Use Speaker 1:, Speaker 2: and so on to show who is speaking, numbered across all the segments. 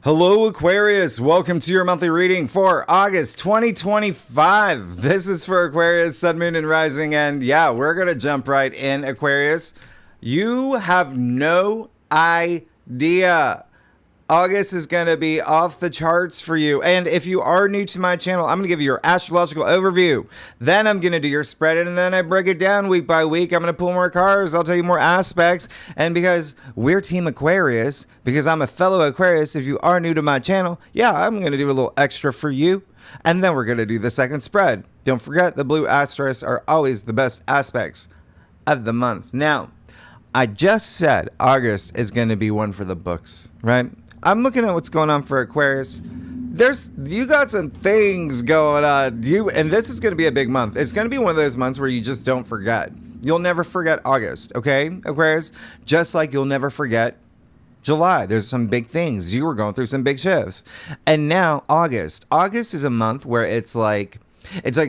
Speaker 1: Hello, Aquarius. Welcome to your monthly reading for August 2025. This is for Aquarius, Sun, Moon, and Rising. And yeah, we're going to jump right in, Aquarius. You have no idea. August is going to be off the charts for you. And if you are new to my channel, I'm going to give you your astrological overview. Then I'm going to do your spread, and then I break it down week by week. I'm going to pull more cards. I'll tell you more aspects. And because we're Team Aquarius, because I'm a fellow Aquarius, if you are new to my channel, yeah, I'm going to do a little extra for you. And then we're going to do the second spread. Don't forget, the blue asterisks are always the best aspects of the month. Now, I just said August is going to be one for the books, right? I'm looking at what's going on for Aquarius. You got some things going on. And this is going to be a big month. It's going to be one of those months where you just don't forget. You'll never forget August, okay, Aquarius? Just like you'll never forget July. There's some big things. You were going through some big shifts. And now August. August is a month where it's like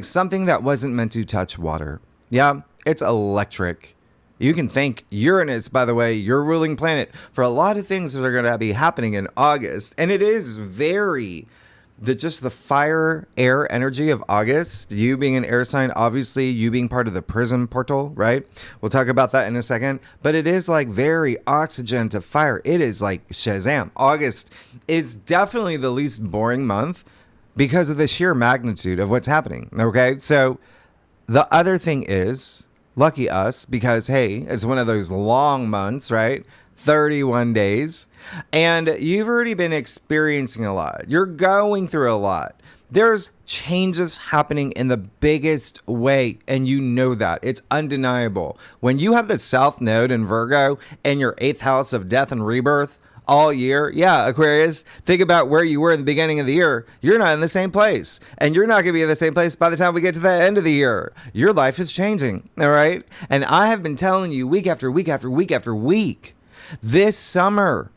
Speaker 1: something that wasn't meant to touch water. Yeah, it's electric. You can thank Uranus, by the way, your ruling planet, for a lot of things that are going to be happening in August. And it is just the fire air energy of August. You being an air sign, obviously, you being part of the prism portal, right? We'll talk about that in a second. But it is like very oxygen to fire. It is like Shazam. August is definitely the least boring month because of the sheer magnitude of what's happening. Okay, so the other thing is, lucky us, because, hey, it's one of those long months, right? 31 days. And you've already been experiencing a lot. You're going through a lot. There's changes happening in the biggest way, and you know that. It's undeniable. When you have the South Node in Virgo in your 8th house of death and rebirth all year, yeah, Aquarius, think about where you were in the beginning of the year. You're not in the same place, and you're not going to be in the same place by the time we get to the end of the year. Your life is changing, all right? And I have been telling you week after week after week after week, this summer,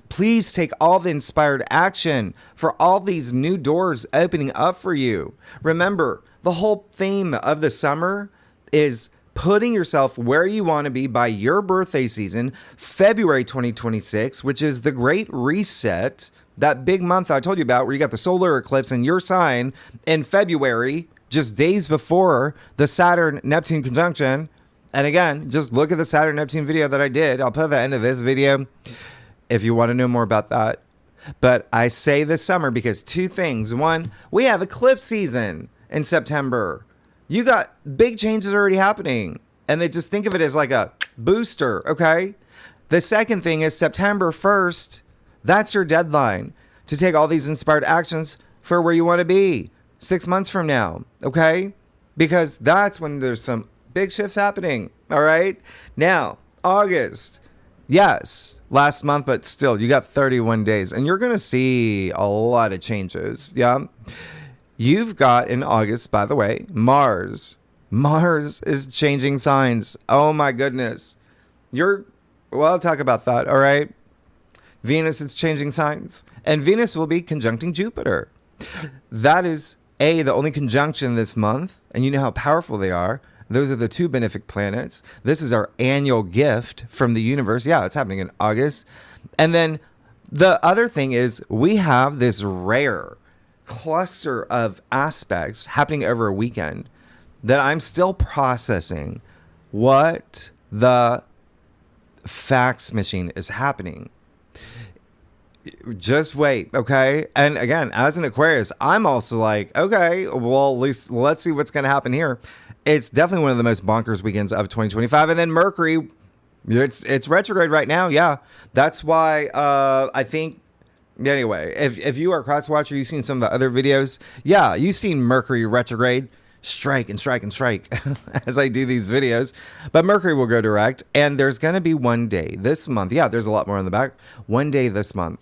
Speaker 1: please take all the inspired action for all these new doors opening up for you. Remember, the whole theme of the summer is putting yourself where you want to be by your birthday season, February 2026, which is the Great Reset, that big month I told you about where you got the solar eclipse in your sign in February, just days before the Saturn-Neptune conjunction. And again, just look at the Saturn-Neptune video that I did. I'll put at the end of this video if you want to know more about that. But I say this summer because two things. One, we have eclipse season in September. You got big changes already happening, and they just think of it as like a booster, okay? The second thing is September 1st. That's your deadline to take all these inspired actions for where you want to be 6 months from now, okay? Because that's when there's some big shifts happening, all right? Now, August. Yes, last month, but still, you got 31 days, and you're going to see a lot of changes, yeah? You've got in August, by the way, Mars. Mars is changing signs. Oh my goodness. I'll talk about that, all right? Venus is changing signs. And Venus will be conjuncting Jupiter. That is, the only conjunction this month. And you know how powerful they are. Those are the two benefic planets. This is our annual gift from the universe. Yeah, it's happening in August. And then the other thing is we have this rare cluster of aspects happening over a weekend that I'm still processing what the fax machine is happening. Just wait, okay? And again, as an Aquarius, I'm also like, okay, well, at least let's see what's going to happen here. It's definitely one of the most bonkers weekends of 2025. And then Mercury, it's retrograde right now. Yeah, that's why I think. Anyway, if you are a cross watcher, you've seen some of the other videos. Yeah, you've seen Mercury retrograde strike and strike and strike as I do these videos. But Mercury will go direct, and there's going to be one day this month. Yeah, there's a lot more on the back. One day this month.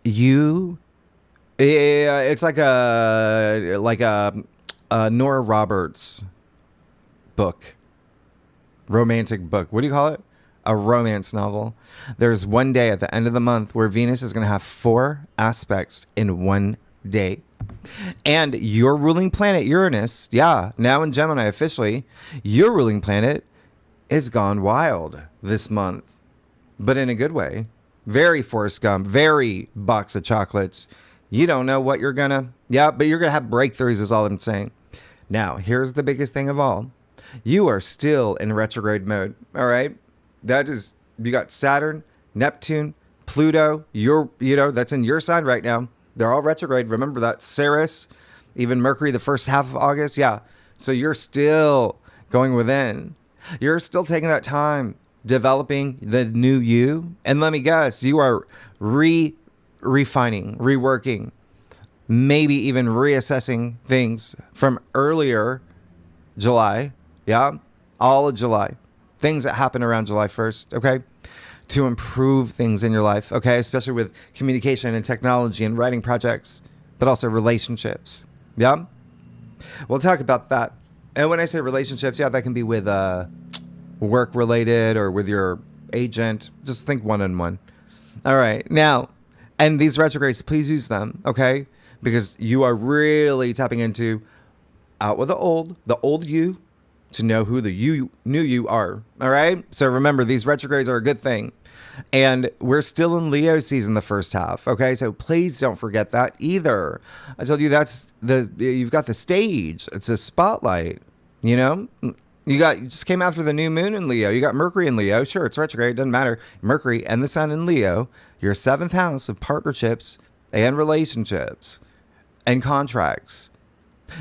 Speaker 1: It's like a Nora Roberts book, romantic book. What do you call it? A romance novel. There's one day at the end of the month where Venus is going to have 4 aspects in one day. And your ruling planet, Uranus, yeah, now in Gemini officially, your ruling planet is gone wild this month, but in a good way. very Forrest Gump, very box of chocolates. You don't know what you're gonna, but you're gonna have breakthroughs is all I'm saying. Now, here's the biggest thing of all. You are still in retrograde mode, all right? That is, you got Saturn, Neptune, Pluto, that's in your sign right now. They're all retrograde. Remember that, Ceres, even Mercury the first half of August. Yeah. So you're still going within. You're still taking that time developing the new you. And let me guess, you are refining, reworking, maybe even reassessing things from earlier July. Yeah. All of July. Things that happen around July 1st. Okay. To improve things in your life. Okay. Especially with communication and technology and writing projects, but also relationships. Yeah. We'll talk about that. And when I say relationships, that can be with work related or with your agent. Just think one-on-one. All right. Now, and these retrogrades, please use them. Okay. Because you are really tapping into out with the old you, to know who the new you are. All right. So remember, these retrogrades are a good thing. And we're still in Leo season the first half. Okay. So please don't forget that either. I told you you've got the stage. It's a spotlight, You just came after the new moon in Leo. You got Mercury in Leo. Sure, it's retrograde. Doesn't matter. Mercury and the sun in Leo. Your 7th house of partnerships and relationships and contracts.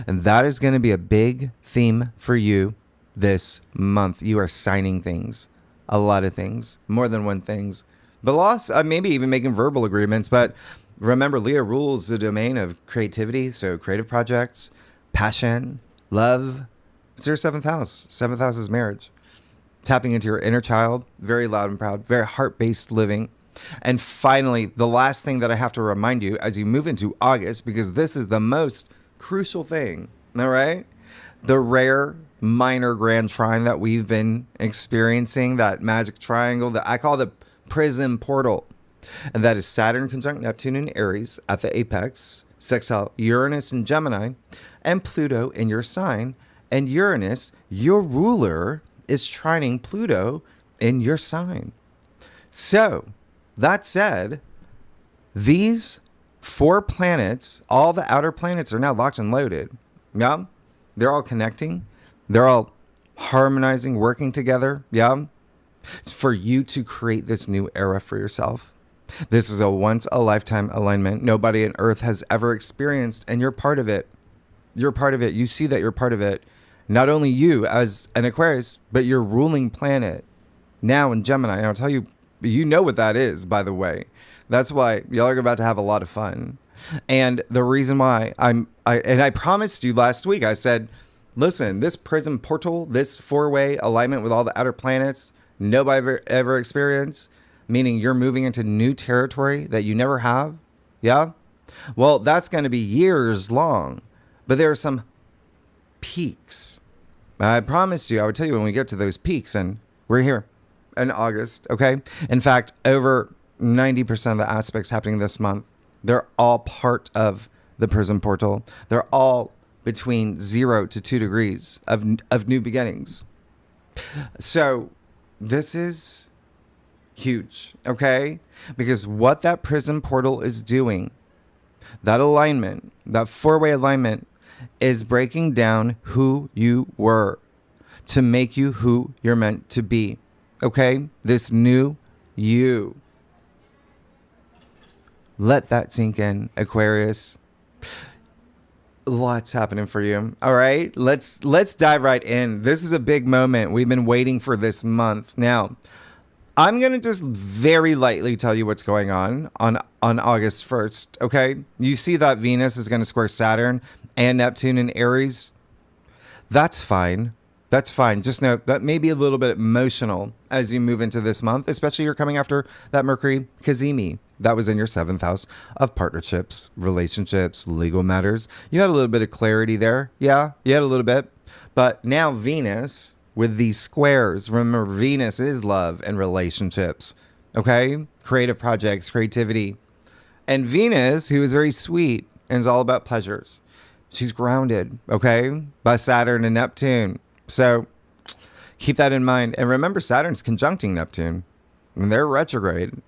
Speaker 1: And that is going to be a big theme for you this month. You are signing things, a lot of things, more than one things, but maybe even making verbal agreements. But remember, Leo rules the domain of creativity. So creative projects, passion, love. It's your 7th house. 7th house is marriage. Tapping into your inner child, very loud and proud, very heart-based living. And finally, the last thing that I have to remind you as you move into August, because this is the most crucial thing, all right? The rare minor grand trine that we've been experiencing, that magic triangle that I call the prism portal. And that is Saturn conjunct Neptune in Aries at the apex, sextile Uranus in Gemini, and Pluto in your sign. And Uranus, your ruler, is trining Pluto in your sign. So, that said, these 4 planets, all the outer planets are now locked and loaded. Yeah? They're all connecting. They're all harmonizing, working together. Yeah? It's for you to create this new era for yourself. This is a once-a-lifetime alignment nobody on Earth has ever experienced, and you're part of it. You're part of it. You see that you're part of it. Not only you as an Aquarius, but your ruling planet now in Gemini. And I'll tell you, you know what that is, by the way. That's why y'all are about to have a lot of fun. And the reason why I promised you last week, I said, listen, this prism portal, this 4-way alignment with all the outer planets, nobody ever experienced, meaning you're moving into new territory that you never have. Yeah. Well, that's going to be years long, but there are some peaks. I promised you, I would tell you when we get to those peaks, and we're here in August. Okay. In fact, over 90% of the aspects happening this month, they're all part of the prism portal. They're all between 0 to 2 degrees of new beginnings. So this is huge, okay? Because what that prism portal is doing, that alignment, that 4-way alignment, is breaking down who you were to make you who you're meant to be, okay? This new you. Let that sink in, Aquarius. Lots happening for you. All right, let's dive right in. This is a big moment. We've been waiting for this month. Now, I'm going to just very lightly tell you what's going on August 1st, okay? You see that Venus is going to square Saturn and Neptune in Aries. That's fine. That's fine. Just know that may be a little bit emotional as you move into this month, especially you're coming after that Mercury Kazemi. That was in your 7th house of partnerships, relationships, legal matters. You had a little bit of clarity there. Yeah, you had a little bit. But now Venus with these squares. Remember, Venus is love and relationships. Okay? Creative projects, creativity. And Venus, who is very sweet and is all about pleasures. She's grounded, okay, by Saturn and Neptune. So keep that in mind. And remember, Saturn's conjuncting Neptune. And they're retrograde.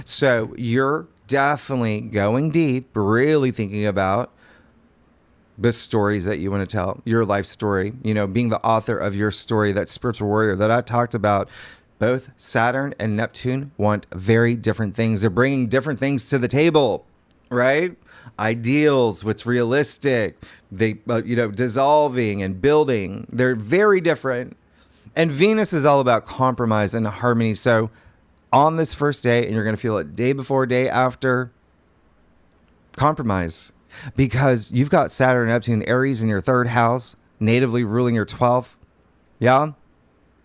Speaker 1: So you're definitely going deep, really thinking about the stories that you want to tell, your life story, being the author of your story, that spiritual warrior that I talked about. Both Saturn and Neptune want very different things. They're bringing different things to the table, right? Ideals, what's realistic, they, dissolving and building. They're very different. And Venus is all about compromise and harmony. So on this first day, and you're going to feel it day before, day after, compromise. Because you've got Saturn and Neptune, Aries in your third house, natively ruling your 12th. Yeah?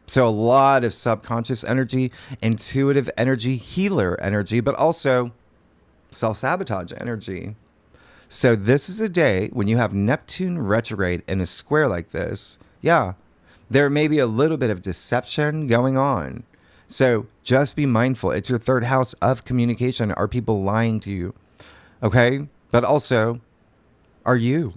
Speaker 1: So a lot of subconscious energy, intuitive energy, healer energy, but also self-sabotage energy. So this is a day when you have Neptune retrograde in a square like this. Yeah, there may be a little bit of deception going on. So just be mindful. It's your third house of communication. Are people lying to you? Okay? But also, are you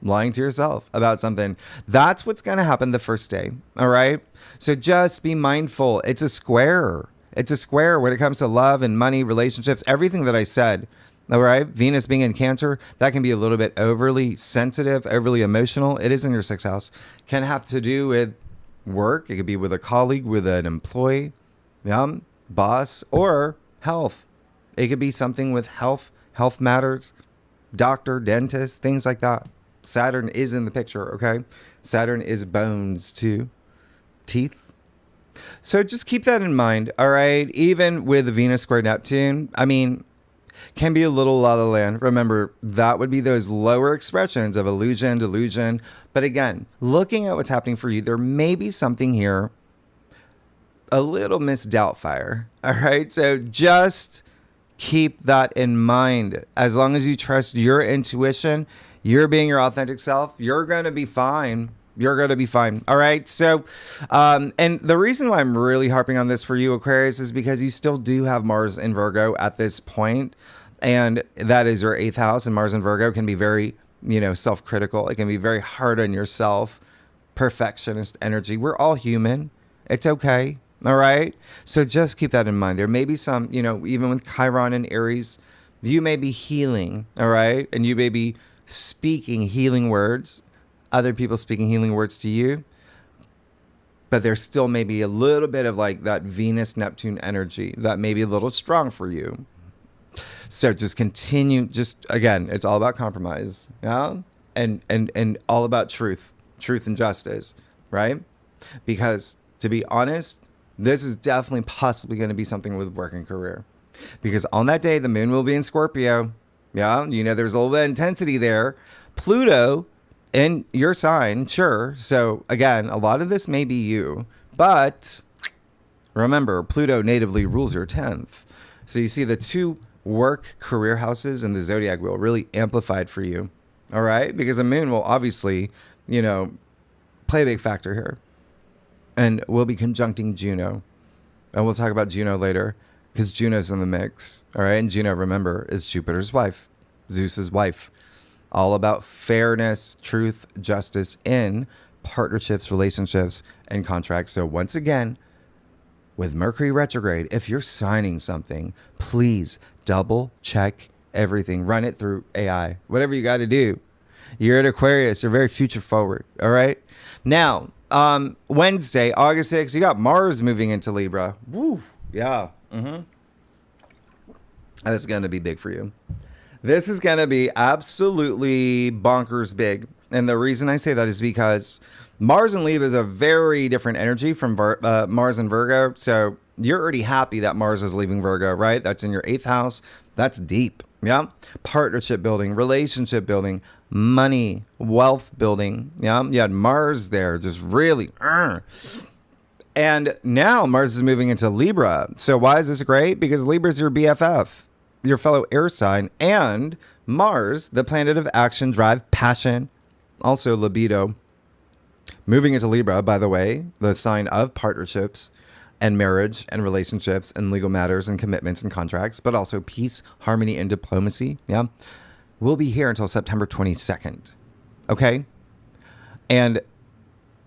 Speaker 1: lying to yourself about something? That's what's going to happen the first day. All right? So just be mindful. It's a square. It's a square when it comes to love and money, relationships, everything that I said. All right? Venus being in Cancer, that can be a little bit overly sensitive, overly emotional. It is in your sixth house. Can have to do with work. It could be with a colleague, with an employee, boss, or health. It could be something with health matters, doctor, dentist, things like that. Saturn is in the picture, okay? Saturn is bones too, teeth. So just keep that in mind, all right? Even with Venus square Neptune, can be a little la la land. Remember, that would be those lower expressions of illusion, delusion. But again, looking at what's happening for you, there may be something here, a little Miss Doubtfire, all right? So just keep that in mind. As long as you trust your intuition, you're being your authentic self, you're going to be fine. You're going to be fine. All right. So, and the reason why I'm really harping on this for you, Aquarius, is because you still do have Mars in Virgo at this point. And that is your eighth house. And Mars in Virgo can be very, self-critical. It can be very hard on yourself. Perfectionist energy. We're all human. It's okay. All right. So just keep that in mind. There may be some, even with Chiron and Aries, you may be healing. All right. And you may be speaking healing words. Other people speaking healing words to you. But there still may be a little bit of like that Venus Neptune energy that may be a little strong for you. So just continue. Just again, it's all about compromise. Yeah. And all about truth and justice. Right. Because to be honest, this is definitely possibly going to be something with work and career. Because on that day, the moon will be in Scorpio. Yeah. There's a little bit of intensity there. Pluto in your sign, sure. So again, a lot of this may be you, but remember, Pluto natively rules your 10th. So you see the two work career houses in the zodiac wheel really amplified for you. All right. Because the moon will obviously, play a big factor here, and we'll be conjuncting Juno, and we'll talk about Juno later because Juno's in the mix. All right. And Juno, remember, is Jupiter's wife, Zeus's wife. All about fairness, truth, justice in partnerships, relationships, and contracts. So once again, with Mercury retrograde, if you're signing something, please double check everything. Run it through AI, whatever you got to do. You're at Aquarius. You're very future forward. All right. Now, Wednesday, August 6th, you got Mars moving into Libra. Woo. Yeah. That's going to be big for you. This is going to be absolutely bonkers big. And the reason I say that is because Mars in Libra is a very different energy from Mars in Virgo. So you're already happy that Mars is leaving Virgo, right? That's in your 8th house. That's deep. Yeah. Partnership building, relationship building, money, wealth building. Yeah. You had Mars there, just really. And now Mars is moving into Libra. So why is this great? Because Libra is your BFF, your fellow air sign, and Mars, the planet of action, drive, passion, also libido. Moving into Libra, by the way, the sign of partnerships and marriage and relationships and legal matters and commitments and contracts, but also peace, harmony, and diplomacy. Yeah. We'll be here until September 22nd. Okay. And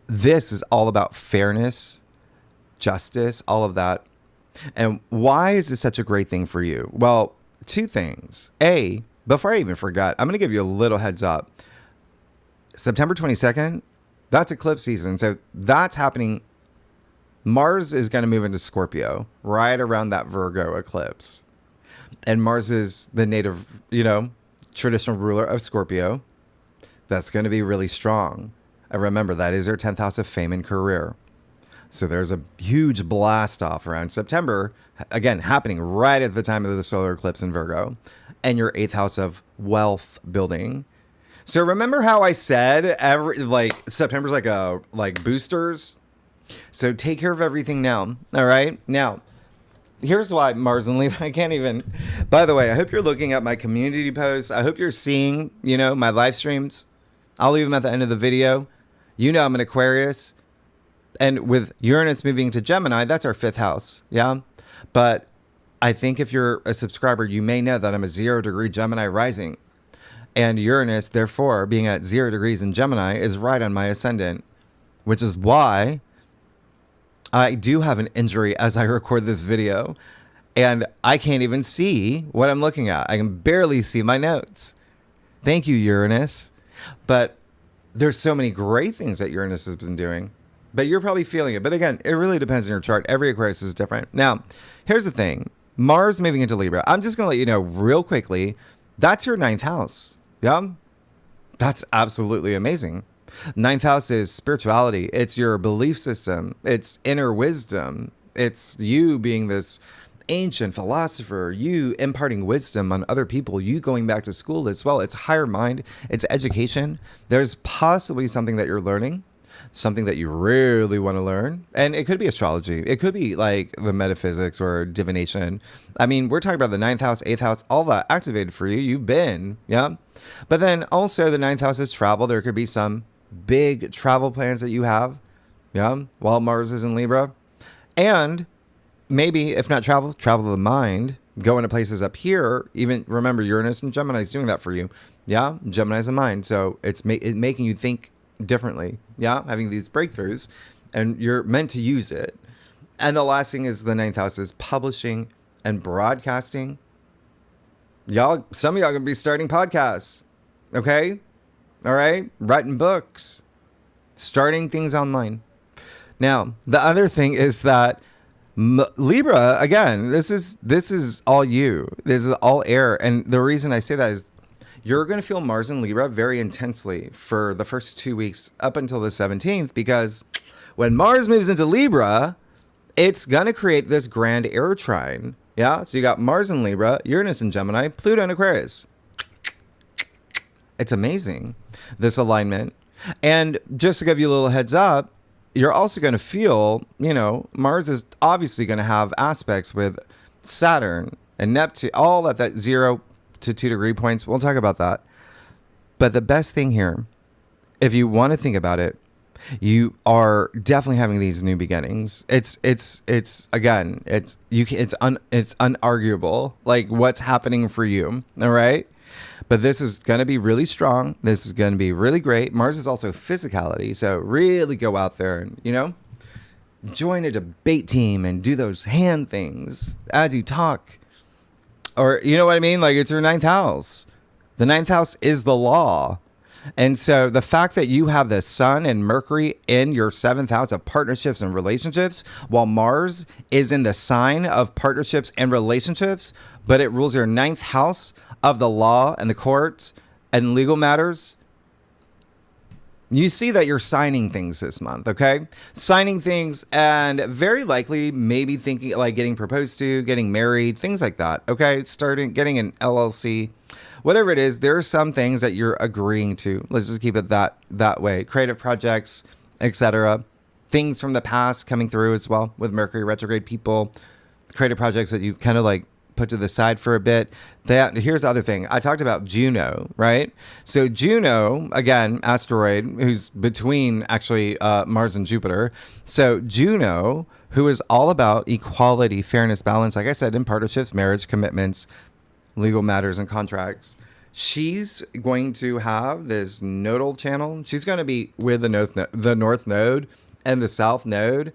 Speaker 1: this is all about fairness, justice, all of that. And why is this such a great thing for you? Well, two things. A, before I even forgot, I'm going to give you a little heads up. September 22nd, that's eclipse season. So that's happening. Mars is going to move into Scorpio right around that Virgo eclipse. And Mars is the native, traditional ruler of Scorpio. That's going to be really strong. And remember, that is your 10th house of fame and career. So there's a huge blast off around September, again, happening right at the time of the solar eclipse in Virgo, and your 8th house of wealth building. So remember how I said September's like boosters? So take care of everything now. All right. Now, here's why Mars and Libra. I can't even. By the way, I hope you're looking at my community posts. I hope you're seeing, my live streams. I'll leave them at the end of the video. I'm an Aquarius. And with Uranus moving to Gemini, that's our 5th house. Yeah. But I think if you're a subscriber, you may know that I'm a 0-degree Gemini rising. And Uranus, therefore, being at 0 degrees in Gemini, is right on my ascendant, which is why I do have an injury as I record this video. And I can't even see what I'm looking at. I can barely see my notes. Thank you, Uranus. But there's so many great things that Uranus has been doing. But you're probably feeling it. But again, it really depends on your chart. Every Aquarius is different. Now, here's the thing. Mars moving into Libra. I'm just going to let you know real quickly. That's your 9th house. Yeah. That's absolutely amazing. 9th house is spirituality. It's your belief system. It's inner wisdom. It's you being this ancient philosopher, you imparting wisdom on other people, you going back to school as well. It's higher mind. It's education. There's possibly something that you're learning, something that you really want to learn. And it could be astrology. It could be like the metaphysics or divination. I mean, we're talking about the 9th house, 8th house, all that activated for you. You've been, yeah. But then also the 9th house is travel. There could be some big travel plans that you have, yeah, while Mars is in Libra. And maybe, if not travel the mind, go into places up here. Even remember, Uranus and Gemini is doing that for you. Yeah, Gemini's a mind. So it's making you think differently. Yeah, having these breakthroughs, and you're meant to use it. And the last thing is the 9th house is publishing and broadcasting. Some of y'all gonna be starting podcasts. Okay. All right. Writing books, starting things online. Now, the other thing is that Libra, again, this is all you. This is all air. And the reason I say that is you're going to feel Mars in Libra very intensely for the first 2 weeks up until the 17th, because when Mars moves into Libra, it's going to create this grand air trine. Yeah. So you got Mars in Libra, Uranus in Gemini, Pluto in Aquarius. It's amazing, this alignment. And just to give you a little heads up, you're also going to feel, Mars is obviously going to have aspects with Saturn and Neptune, all at that 0 to 2 degree points. We'll talk about that. But the best thing here, if you want to think about it, you are definitely having these new beginnings. It's unarguable, like what's happening for you. All right. But this is going to be really strong. This is going to be really great. Mars is also physicality. So really go out there and, join a debate team and do those hand things as you talk. Or, you know what I mean? Like, it's your 9th house. The 9th house is the law. And so the fact that you have the Sun and Mercury in your 7th house of partnerships and relationships, while Mars is in the sign of partnerships and relationships, but it rules your 9th house of the law and the courts and legal matters, you see that you're signing things this month, okay? Signing things, and very likely maybe thinking like getting proposed to, getting married, things like that, okay? Getting an LLC, whatever it is, there are some things that you're agreeing to. Let's just keep it that way. Creative projects, etc. Things from the past coming through as well with Mercury retrograde people. Creative projects that you kind of like put to the side for a bit. Here's the other thing. I talked about Juno, right? So Juno, again, asteroid, who's between actually Mars and Jupiter. So Juno, who is all about equality, fairness, balance, like I said, in partnerships, marriage, commitments, legal matters, and contracts. She's going to have this nodal channel. She's going to be with the North Node and the South Node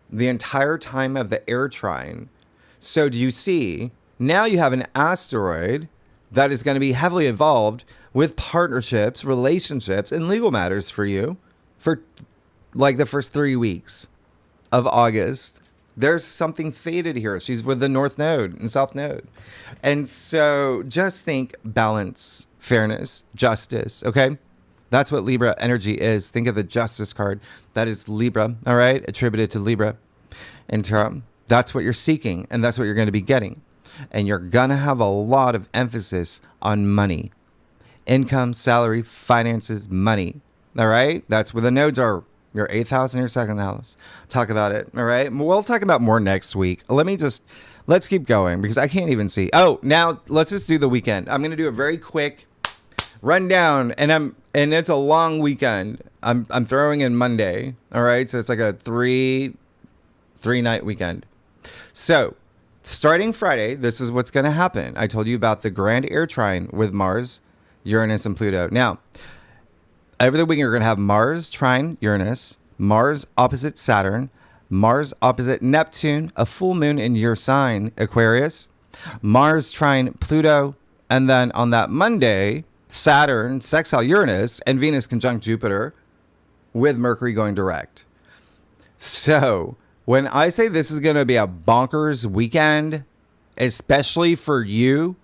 Speaker 1: the entire time of the air trine So do you see? Now you have an asteroid that is going to be heavily involved with partnerships, relationships, and legal matters for you for like the first 3 weeks of August. There's something fated here. She's with the North Node and South Node. And so just think balance, fairness, justice, okay? That's what Libra energy is. Think of the Justice card. That is Libra, all right? Attributed to Libra in tarot. That's what you're seeking, and that's what you're going to be getting. And you're going to have a lot of emphasis on money. Income, salary, finances, money, all right? That's where the nodes are. Your 8th house and your 2nd house. Talk about it, all right? We'll talk about more next week. Let's keep going because I can't even see. Oh, now let's just do the weekend. I'm going to do a very quick rundown, and it's a long weekend. I'm throwing in Monday, all right? So it's like a three night weekend. So starting Friday, this is what's going to happen. I told you about the grand air trine with Mars, Uranus, and Pluto. Now, over the weekend, you're going to have Mars trine Uranus, Mars opposite Saturn, Mars opposite Neptune, a full moon in your sign, Aquarius, Mars trine Pluto, and then on that Monday, Saturn sextile Uranus and Venus conjunct Jupiter with Mercury going direct. So when I say this is going to be a bonkers weekend, especially for you,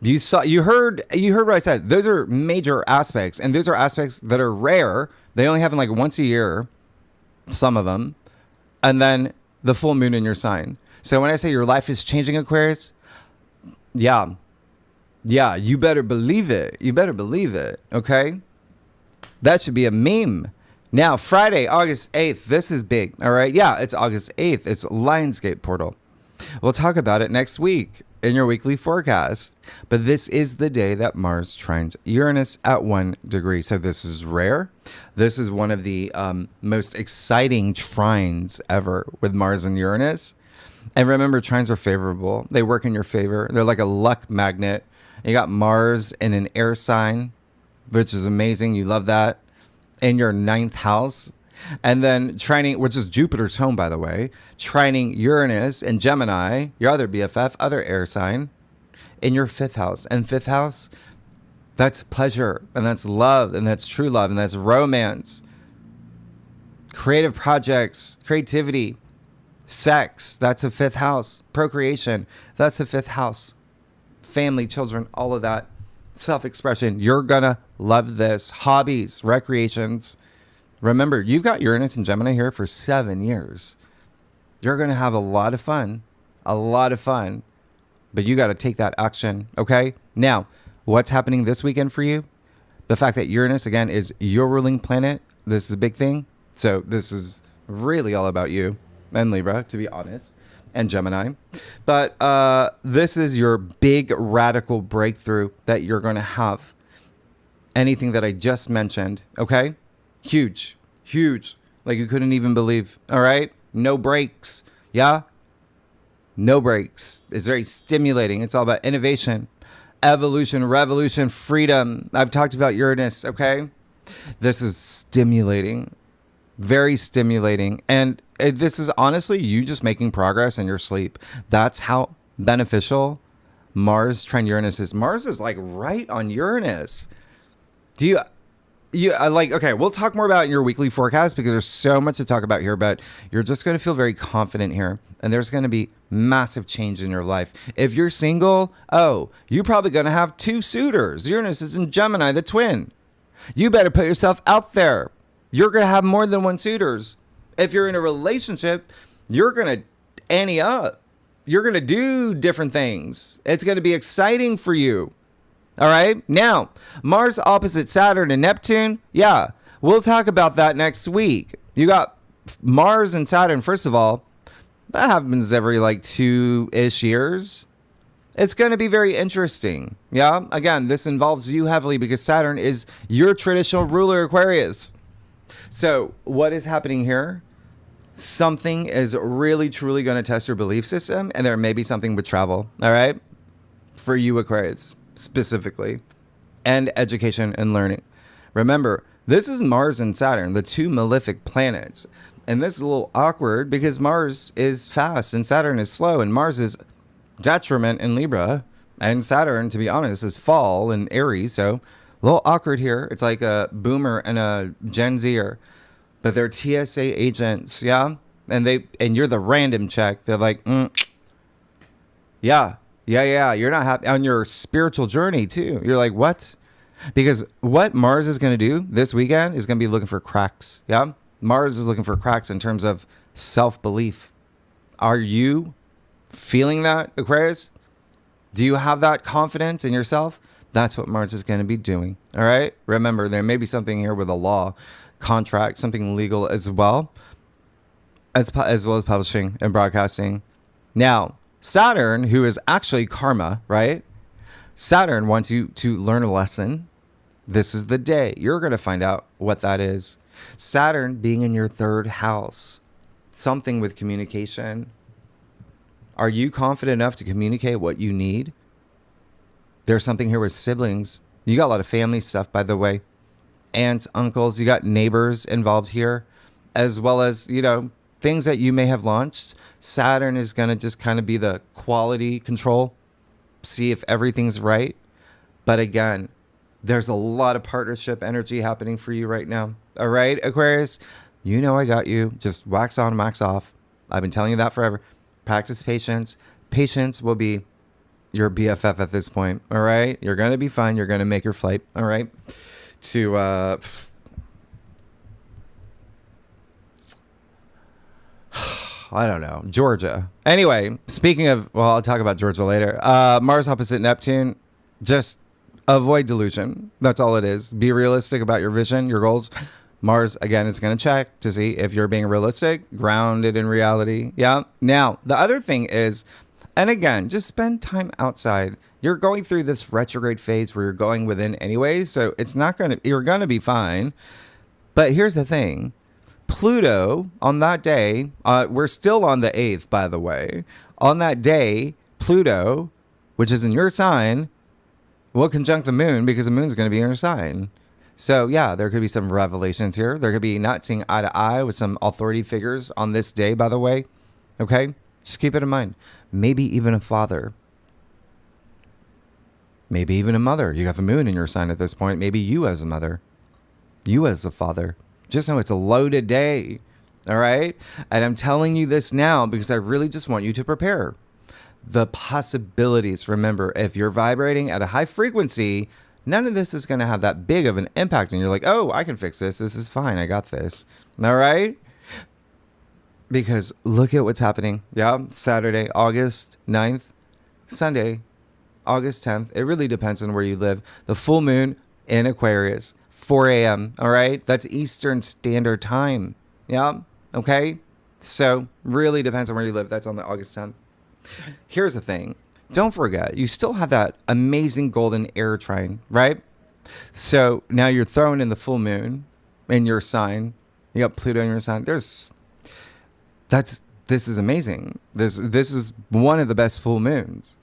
Speaker 1: you heard what I said. Those are major aspects, and those are aspects that are rare. They only happen like once a year, some of them, and then the full moon in your sign. So when I say your life is changing, Aquarius, yeah, you better believe it. You better believe it. Okay, that should be a meme. Now, Friday, August 8th. This is big. All right, yeah, it's August 8th. It's Lionsgate portal. We'll talk about it next week in your weekly forecast. But this is the day that Mars trines Uranus at 1 degree. So this is rare. This is one of the most exciting trines ever with Mars and Uranus. And remember, trines are favorable. They work in your favor. They're like a luck magnet. You got Mars in an air sign, which is amazing. You love that. In your 9th house. And then trining, which is Jupiter's home, by the way, trining Uranus and Gemini, your other BFF, other air sign, in your 5th house. And 5th house, that's pleasure, and that's love, and that's true love, and that's romance, creative projects, creativity, sex, that's a 5th house, procreation, that's a 5th house, family, children, all of that, self-expression. You're gonna love this. Hobbies, recreations. Remember, you've got Uranus and Gemini here for 7 years. You're going to have a lot of fun, but you got to take that action, okay? Now, what's happening this weekend for you? The fact that Uranus, again, is your ruling planet. This is a big thing. So this is really all about you and Libra, to be honest, and Gemini. But this is your big radical breakthrough that you're going to have. Anything that I just mentioned, okay? Huge. Like you couldn't even believe. All right. No breaks. Yeah. No breaks. It's very stimulating. It's all about innovation, evolution, revolution, freedom. I've talked about Uranus. Okay. This is stimulating, very stimulating. And this is honestly you just making progress in your sleep. That's how beneficial Mars trine Uranus is. Mars is like right on Uranus. Okay, we'll talk more about your weekly forecast because there's so much to talk about here, but you're just going to feel very confident here. And there's going to be massive change in your life. If you're single, you're probably going to have 2 suitors. Uranus is in Gemini, the twin. You better put yourself out there. You're going to have more than 1 suitors. If you're in a relationship, you're going to ante up. You're going to do different things. It's going to be exciting for you. All right. Now, Mars opposite Saturn and Neptune. Yeah, we'll talk about that next week. You got Mars and Saturn. First of all, that happens every like 2-ish years. It's going to be very interesting. Yeah. Again, this involves you heavily because Saturn is your traditional ruler, Aquarius. So what is happening here? Something is really, truly going to test your belief system. And there may be something with travel. All right. For you, Aquarius. Specifically, and education and learning. Remember, this is Mars and Saturn, the 2 malefic planets. And this is a little awkward because Mars is fast and Saturn is slow, and Mars is detriment in Libra, and Saturn, to be honest, is fall in Aries. So a little awkward here. It's like a boomer and a Gen Zer, but they're TSA agents, yeah. And you're the random check. They're like, yeah. You're not happy on your spiritual journey too. You're like, what? Because what Mars is going to do this weekend is going to be looking for cracks. Yeah. Mars is looking for cracks in terms of self-belief. Are you feeling that, Aquarius? Do you have that confidence in yourself? That's what Mars is going to be doing. All right. Remember, there may be something here with a law, contract, something legal as well as publishing and broadcasting. Now, Saturn, who is actually karma, right? Saturn wants you to learn a lesson. This is the day. You're going to find out what that is. Saturn being in your third house, something with communication. Are you confident enough to communicate what you need? There's something here with siblings. You got a lot of family stuff, by the way. Aunts, uncles, you got neighbors involved here, as well as, things that you may have launched. Saturn is going to just kind of be the quality control, see if everything's right. But again, there's a lot of partnership energy happening for you right now. All right, Aquarius, I got you. Just wax on, wax off. I've been telling you that forever. Practice patience. Patience will be your BFF at this point. All right, you're going to be fine. You're going to make your flight. All right, to I don't know, Georgia. Anyway, speaking of, I'll talk about Georgia later. Mars opposite Neptune, just avoid delusion. That's all it is. Be realistic about your vision, your goals. Mars, again, is going to check to see if you're being realistic, grounded in reality. Yeah. Now, the other thing is, and again, just spend time outside. You're going through this retrograde phase where you're going within anyway, so you're going to be fine. But here's the thing. Pluto, on that day, we're still on the 8th, by the way. On that day, Pluto, which is in your sign, will conjunct the moon because the moon's going to be in your sign. So, yeah, there could be some revelations here. There could be not seeing eye to eye with some authority figures on this day, by the way. Okay? Just keep it in mind. Maybe even a father. Maybe even a mother. You got the moon in your sign at this point. Maybe you as a mother. You as a father. Just know it's a loaded day, all right? And I'm telling you this now because I really just want you to prepare. The possibilities, remember, if you're vibrating at a high frequency, none of this is going to have that big of an impact. And you're like, oh, I can fix this. This is fine. I got this. All right? Because look at what's happening. Yeah, Saturday, August 9th. Sunday, August 10th. It really depends on where you live. The full moon in Aquarius. 4 a.m. All right. That's Eastern Standard Time. Yeah. Okay. So really depends on where you live. That's on the August 10th. Here's the thing. Don't forget, you still have that amazing golden air trine, right? So now you're throwing in the full moon in your sign. You got Pluto in your sign. This is amazing. This is one of the best full moons.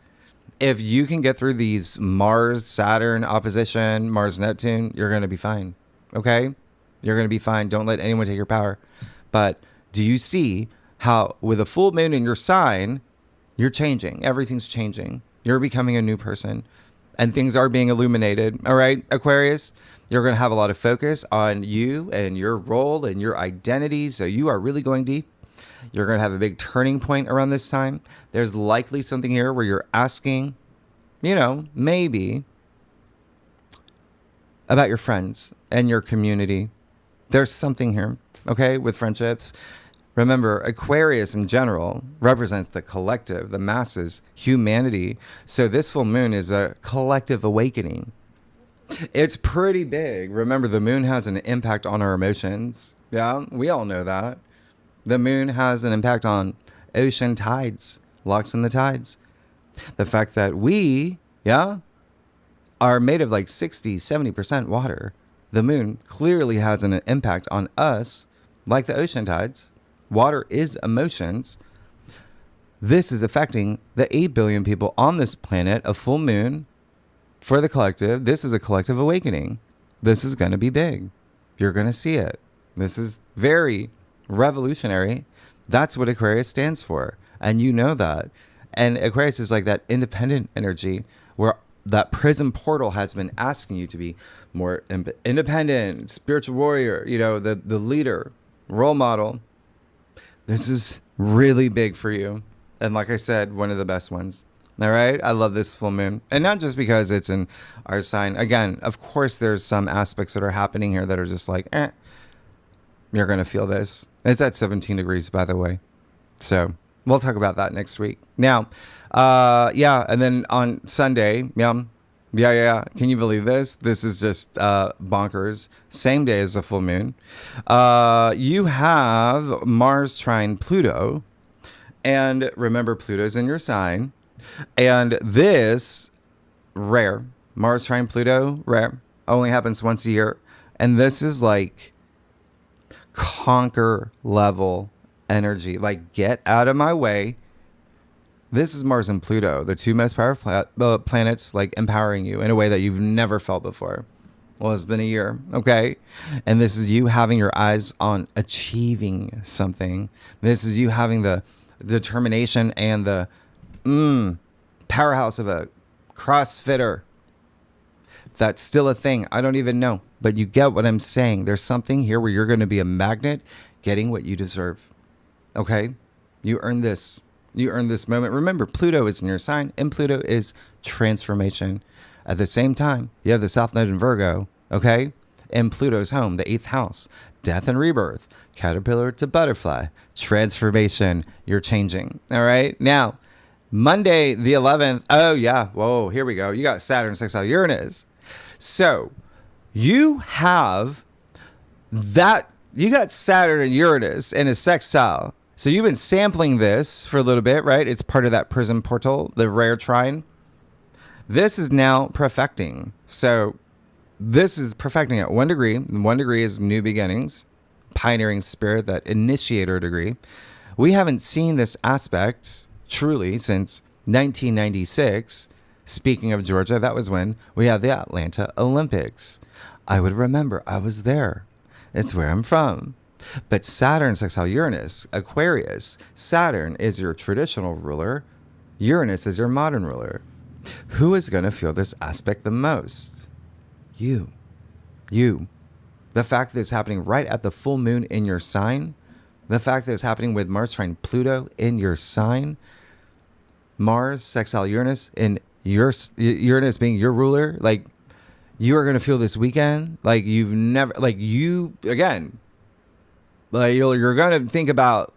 Speaker 1: If you can get through these Mars, Saturn opposition, Mars, Neptune, you're going to be fine. Okay? You're going to be fine. Don't let anyone take your power. But do you see how with a full moon in your sign, you're changing. Everything's changing. You're becoming a new person. And things are being illuminated. All right, Aquarius? You're going to have a lot of focus on you and your role and your identity. So you are really going deep. You're going to have a big turning point around this time. There's likely something here where you're asking, maybe about your friends and your community. There's something here, okay, with friendships. Remember, Aquarius in general represents the collective, the masses, humanity. So this full moon is a collective awakening. It's pretty big. Remember, the moon has an impact on our emotions. Yeah, we all know that. The moon has an impact on ocean tides, locks in the tides. The fact that we, are made of like 60, 70% water. The moon clearly has an impact on us, like the ocean tides. Water is emotions. This is affecting the 8 billion people on this planet. A full moon for the collective. This is a collective awakening. This is going to be big. You're going to see it. This is very revolutionary. That's what Aquarius stands for. And you know that. And Aquarius is like that independent energy where that prison portal has been asking you to be more independent, spiritual warrior, you know, the leader, role model. This is really big for you. And like I said, one of the best ones. All right. I love this full moon. And not just because it's in our sign. Again, of course, there's some aspects that are happening here that are just like, you're going to feel this. It's at 17 degrees, by the way. So we'll talk about that next week. Now, and then on Sunday, Can you believe this? This is just bonkers. Same day as the full moon. You have Mars trine Pluto. And remember, Pluto's in your sign. And this, rare. Mars trine Pluto, rare. Only happens once a year. And this is like conquer level energy. Like, get out of my way. This is Mars and Pluto, the two most powerful planets, like empowering you in a way that you've never felt before. Well, it's been a year, okay? And this is you having your eyes on achieving something. This is you having the determination and the powerhouse of a CrossFitter. That's still a thing. I don't even know. But you get what I'm saying. There's something here where you're going to be a magnet getting what you deserve. Okay? You earn this. You earn this moment. Remember, Pluto is in your sign, and Pluto is transformation. At the same time, you have the South Node in Virgo, okay? And Pluto's home, the 8th house. Death and rebirth. Caterpillar to butterfly. Transformation. You're changing. All right? Now, Monday the 11th. Oh, yeah. Whoa, here we go. You got Saturn sextile Uranus. So, you have that. You got Saturn and Uranus in a sextile. So you've been sampling this for a little bit, right? It's part of that prism portal, the rare trine. This is now perfecting. So this is perfecting at 1 degree. 1 degree is new beginnings, pioneering spirit, that initiator degree. We haven't seen this aspect truly since 1996. Speaking of Georgia, that was when we had the Atlanta Olympics. I would remember. I was there. It's where I'm from. But Saturn sextile Uranus, Aquarius. Saturn is your traditional ruler. Uranus is your modern ruler. Who is going to feel this aspect the most? You. The fact that it's happening right at the full moon in your sign. The fact that it's happening with Mars trine Pluto in your sign. Mars sextile Uranus in your Uranus being your ruler. Like, you are going to feel this weekend like you've never, like you, again, like you're going to think about,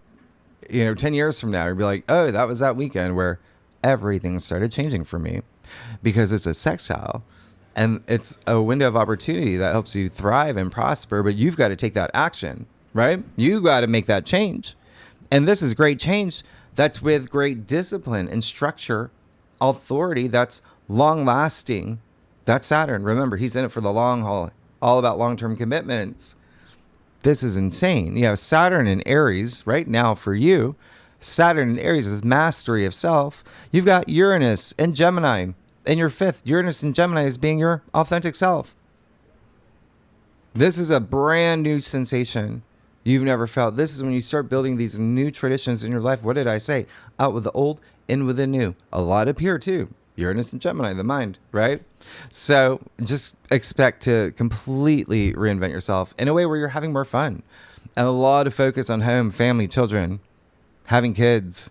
Speaker 1: 10 years from now, you'll be like, oh, that was that weekend where everything started changing for me, because it's a sextile and it's a window of opportunity that helps you thrive and prosper. But you've got to take that action, right? You got to make that change. And this is great change. That's with great discipline and structure, authority that's long lasting. That's Saturn. Remember, he's in it for the long haul, all about long-term commitments. This is insane. You have Saturn in Aries right now for you. Saturn in Aries is mastery of self. You've got Uranus and Gemini in your 5th. Uranus and Gemini is being your authentic self. This is a brand new sensation you've never felt. This is when you start building these new traditions in your life. What did I say? Out with the old, in with the new. A lot up here too. Uranus and Gemini, the mind, right? So just expect to completely reinvent yourself in a way where you're having more fun. And a lot of focus on home, family, children, having kids,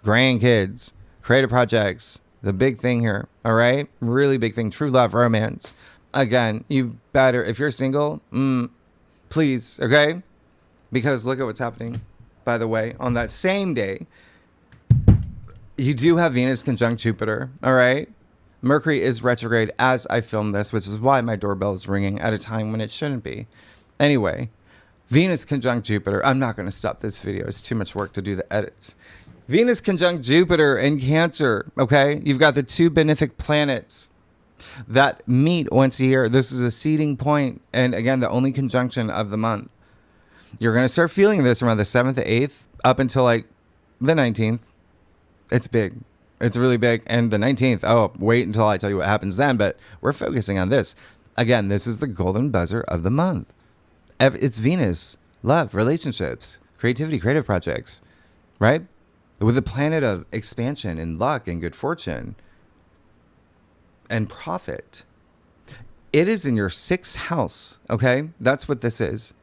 Speaker 1: grandkids, creative projects. The big thing here, all right? Really big thing, true love, romance. Again, you better, if you're single, please, okay? Because look at what's happening, by the way, on that same day. You do have Venus conjunct Jupiter, all right? Mercury is retrograde as I film this, which is why my doorbell is ringing at a time when it shouldn't be. Anyway, Venus conjunct Jupiter. I'm not going to stop this video. It's too much work to do the edits. Venus conjunct Jupiter in Cancer, okay? You've got the two benefic planets that meet once a year. This is a seeding point, and again, the only conjunction of the month. You're going to start feeling this around the 7th to 8th up until like the 19th. It's big. It's really big. And the 19th, oh, wait until I tell you what happens then. But we're focusing on this. Again, this is the golden buzzer of the month. It's Venus, love, relationships, creativity, creative projects, right? With the planet of expansion and luck and good fortune and profit. It is in your 6th house, okay? That's what this is.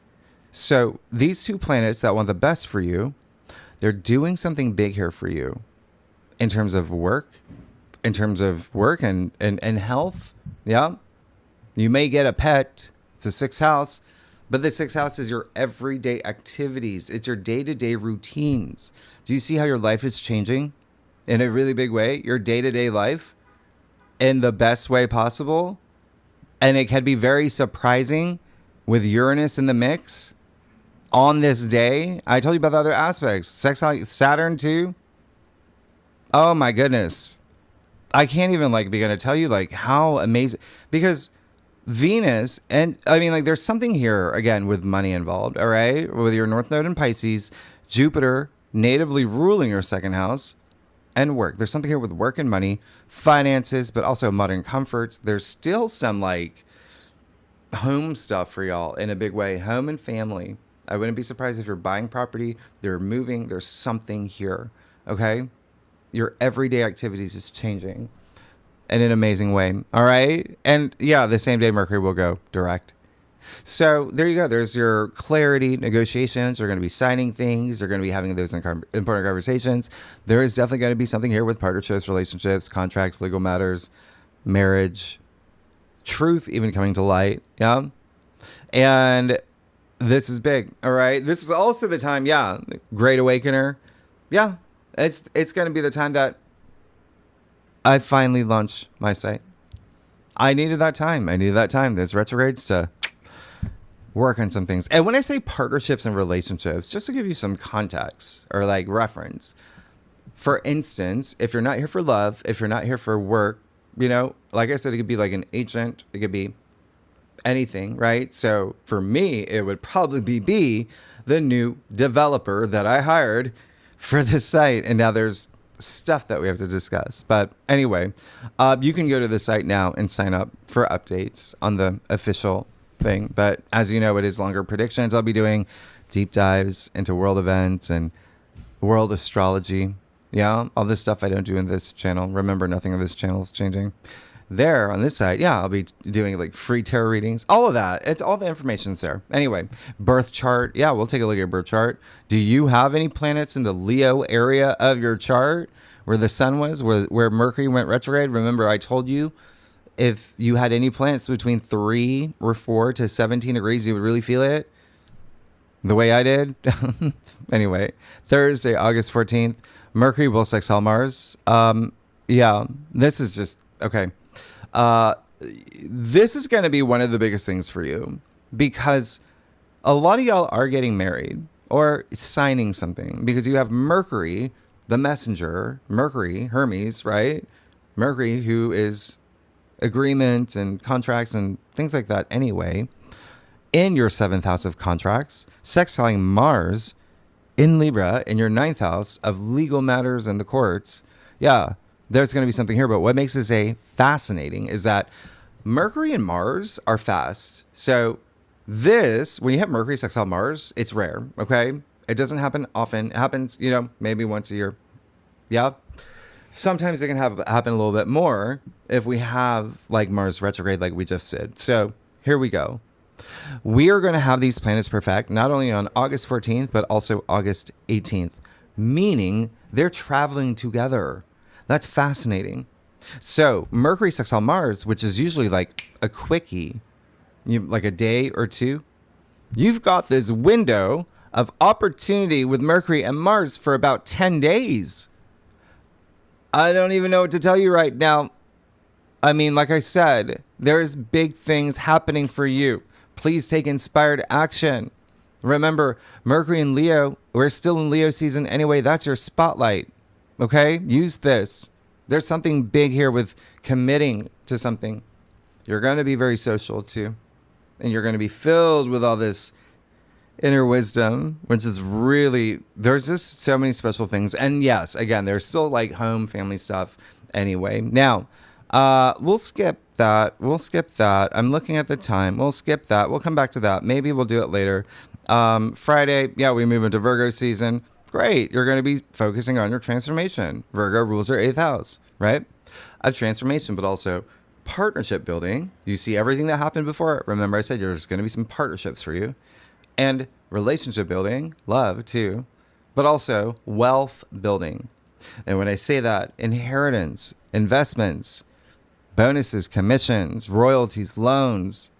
Speaker 1: So these 2 planets that want the best for you, they're doing something big here for you in terms of work, and health. Yeah. You may get a pet. It's a 6th house, but the 6th house is your everyday activities. It's your day-to-day routines. Do you see how your life is changing in a really big way? Your day-to-day life in the best way possible. And it can be very surprising with Uranus in the mix on this day. I told you about the other aspects. Saturn too. Oh my goodness. I can't even begin to tell you how amazing, because Venus, and I mean there's something here again with money involved. All right. With your North Node in Pisces, Jupiter natively ruling your 2nd house, and work. There's something here with work and money, finances, but also modern comforts. There's still some home stuff for y'all in a big way. Home and family. I wouldn't be surprised if you're buying property, they're moving. There's something here. Okay. Your everyday activities is changing in an amazing way. All right. And yeah, the same day Mercury will go direct. So there you go. There's your clarity negotiations. You're going to be signing things. You're going to be having those important conversations. There is definitely going to be something here with partnerships, relationships, contracts, legal matters, marriage, truth even coming to light. Yeah. And this is big. All right. This is also the time. Yeah. Great Awakener. Yeah. It's going to be the time that I finally launch my site. I needed that time. There's retrogrades to work on some things. And when I say partnerships and relationships, just to give you some context or reference, for instance, if you're not here for love, if you're not here for work, like I said, it could be an agent, it could be anything, right? So for me, it would probably be the new developer that I hired for this site. And now there's stuff that we have to discuss. But anyway, you can go to the site now and sign up for updates on the official thing. But as you know, it is longer predictions. I'll be doing deep dives into world events and world astrology. Yeah, all this stuff I don't do in this channel. Remember, nothing of this channel is changing. There on this side, yeah, I'll be doing free tarot readings, all of that. It's all the information's there. Anyway, birth chart. Yeah, we'll take a look at your birth chart. Do you have any planets in the Leo area of your chart where the sun was, where Mercury went retrograde? Remember, I told you if you had any planets between 3 or 4 to 17 degrees, you would really feel it the way I did. Anyway, Thursday, August 14th, Mercury will sextile Mars. Yeah, this is just, okay. This is going to be one of the biggest things for you because a lot of y'all are getting married or signing something because you have Mercury, the messenger, Mercury, Hermes, right? Mercury, who is agreement and contracts and things like that anyway, in your 7th house of contracts, sextiling Mars in Libra in your 9th house of legal matters and the courts. Yeah, there's going to be something here. But what makes this fascinating is that Mercury and Mars are fast. So this, when you have Mercury sextile Mars, it's rare. Okay. It doesn't happen often. It happens, maybe once a year. Yeah. Sometimes it can happen a little bit more if we have Mars retrograde like we just did. So here we go. We are going to have these planets perfect, not only on August 14th, but also August 18th, meaning they're traveling together. That's fascinating. So Mercury sextile Mars, which is usually a quickie, a day or two, you've got this window of opportunity with Mercury and Mars for about 10 days. I don't even know what to tell you right now. I mean, like I said, there's big things happening for you. Please take inspired action. Remember, Mercury and Leo, we're still in Leo season anyway. That's your spotlight. Okay? Use this. There's something big here with committing to something. You're going to be very social too. And you're going to be filled with all this inner wisdom, which is really, there's just so many special things. And yes, again, there's still home family stuff anyway. Now, we'll skip that. We'll skip that. I'm looking at the time. We'll skip that. We'll come back to that. Maybe we'll do it later. Friday, yeah, we move into Virgo season. Great. You're going to be focusing on your transformation. Virgo rules your 8th house, right? Of transformation, but also partnership building. You see everything that happened before. Remember, I said there's going to be some partnerships for you. And relationship building, love too, but also wealth building. And when I say that, inheritance, investments, bonuses, commissions, royalties, loans,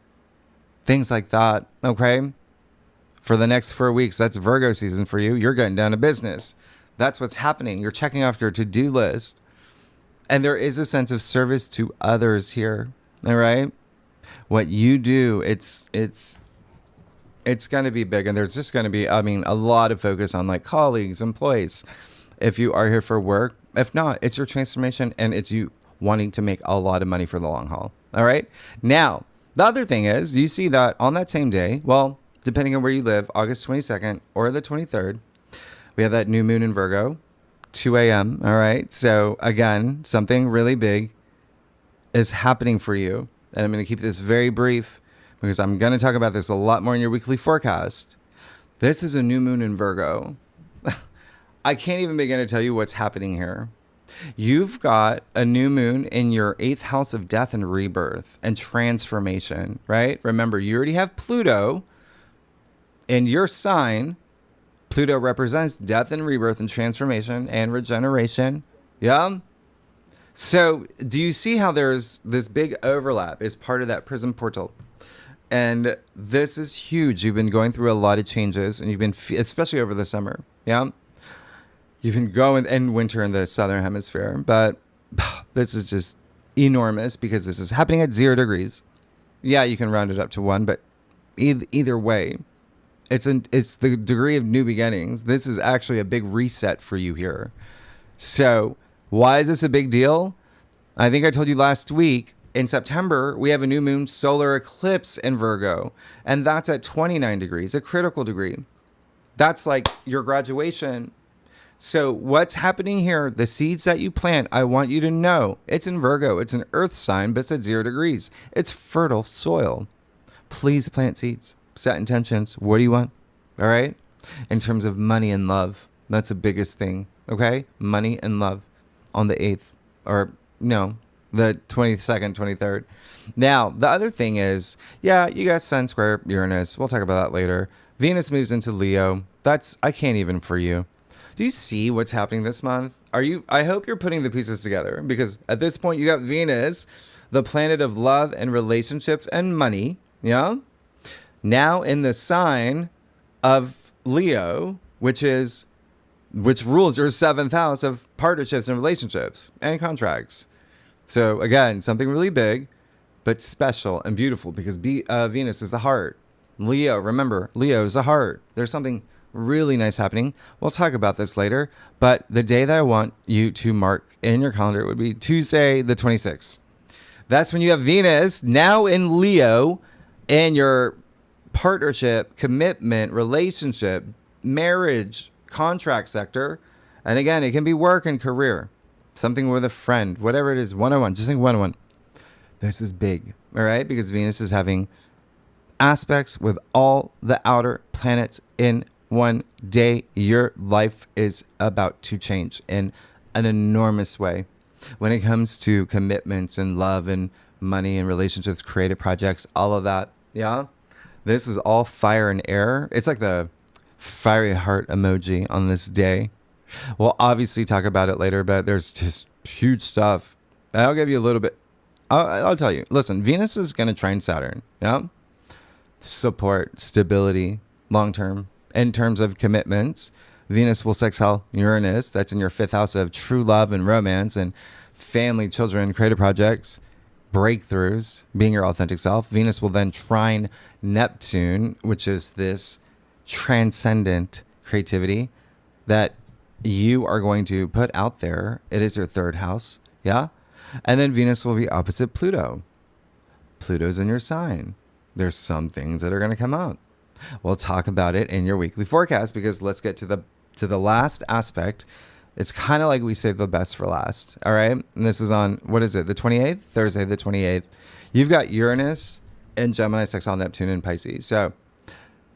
Speaker 1: things like that, okay? For the next 4 weeks, that's Virgo season for you. You're getting down to business. That's what's happening. You're checking off your to-do list. And there is a sense of service to others here, all right? What you do, it's going to be big. And there's just going to be, a lot of focus on like colleagues, employees. If you are here for work, if not, it's your transformation and it's you wanting to make a lot of money for the long haul. All right. Now, the other thing is you see that on that same day, well, depending on where you live, August 22nd or the 23rd, we have that new moon in Virgo, 2 a.m. All right. So again, something really big is happening for you. And I'm going to keep this very brief because I'm going to talk about this a lot more in your weekly forecast. This is a new moon in Virgo. I can't even begin to tell you what's happening here. You've got a new moon in your 8th house of death and rebirth and transformation, right? Remember, you already have Pluto in your sign. Pluto represents death and rebirth and transformation and regeneration. Yeah. So do you see how there's this big overlap as part of that prism portal? And this is huge. You've been going through a lot of changes and you've been, especially over the summer. Yeah. You've been going in winter in the southern hemisphere, but this is just enormous because this is happening at 0 degrees. Yeah, you can round it up to 1, but either way, it's the degree of new beginnings. This is actually a big reset for you here. So why is this a big deal? I think I told you last week, in September, we have a new moon solar eclipse in Virgo, and that's at 29 degrees, a critical degree. That's like your graduation. So what's happening here, the seeds that you plant, I want you to know it's in Virgo. It's an earth sign, but it's at 0 degrees. It's fertile soil. Please plant seeds, set intentions. What do you want? All right. In terms of money and love, that's the biggest thing. Okay. Money and love on the 8th or no, the 22nd, 23rd. Now, the other thing is, yeah, you got Sun square Uranus. We'll talk about that later. Venus moves into Leo. I can't even for you. Do you see what's happening this month? I hope you're putting the pieces together because at this point you got Venus, the planet of love and relationships and money. Yeah. Now in the sign of Leo, which rules your 7th house of partnerships and relationships and contracts. So again, something really big, but special and beautiful because Venus is the heart. Leo, remember, Leo is the heart. There's something really nice happening. We'll talk about this later, but the day that I want you to mark in your calendar would be Tuesday, the 26th. That's when you have Venus now in Leo in your partnership, commitment, relationship, marriage, contract sector. And again, it can be work and career, something with a friend, whatever it is, one-on-one, just think one-on-one. This is big, all right? Because Venus is having aspects with all the outer planets in one day. Your life is about to change in an enormous way when it comes to commitments and love and money and relationships, creative projects, all of that. Yeah. This is all fire and air. It's like the fiery heart emoji on this day. We'll obviously talk about it later, but there's just huge stuff. I'll give you a little bit. I'll tell you. Listen, Venus is going to trine Saturn. Yeah. Support, stability, long-term. In terms of commitments, Venus will sextile Uranus. That's in your 5th house of true love and romance and family, children, creative projects, breakthroughs, being your authentic self. Venus will then trine Neptune, which is this transcendent creativity that you are going to put out there. It is your 3rd house. Yeah. And then Venus will be opposite Pluto. Pluto's in your sign. There's some things that are going to come out. We'll talk about it in your weekly forecast because let's get to the last aspect It's kind of like we save the best for last. All right. And this is on, what is it? The 28th? Thursday, the 28th. You've got Uranus and Gemini, sextile Neptune and Pisces. So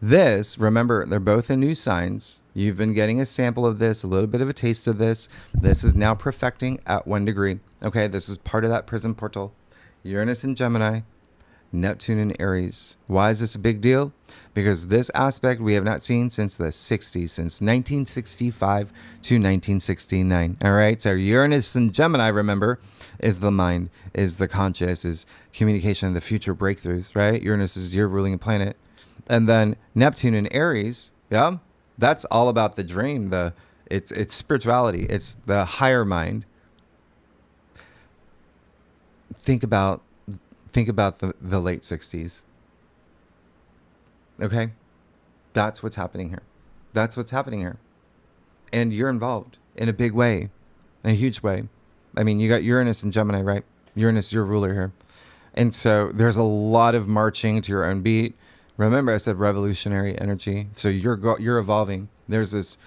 Speaker 1: this, remember, they're both in new signs. You've been getting a sample of this, a little bit of a taste of this. This is now perfecting at 1 degree. Okay. This is part of that prism portal. Uranus and Gemini, Neptune and Aries. Why is this a big deal? Because this aspect we have not seen since the 60s, since 1965 to 1969. All right. So Uranus and Gemini, remember, is the mind, is the conscious, is communication, the future breakthroughs, right? Uranus is your ruling planet. And then Neptune and Aries, yeah, that's all about the dream. It's spirituality. It's the higher mind. Think about the late 60s. Okay? That's what's happening here. That's what's happening here. And you're involved in a big way, in a huge way. I mean, you got Uranus and Gemini, right? Uranus, your ruler here. And so there's a lot of marching to your own beat. Remember, I said revolutionary energy. So you're evolving. There's this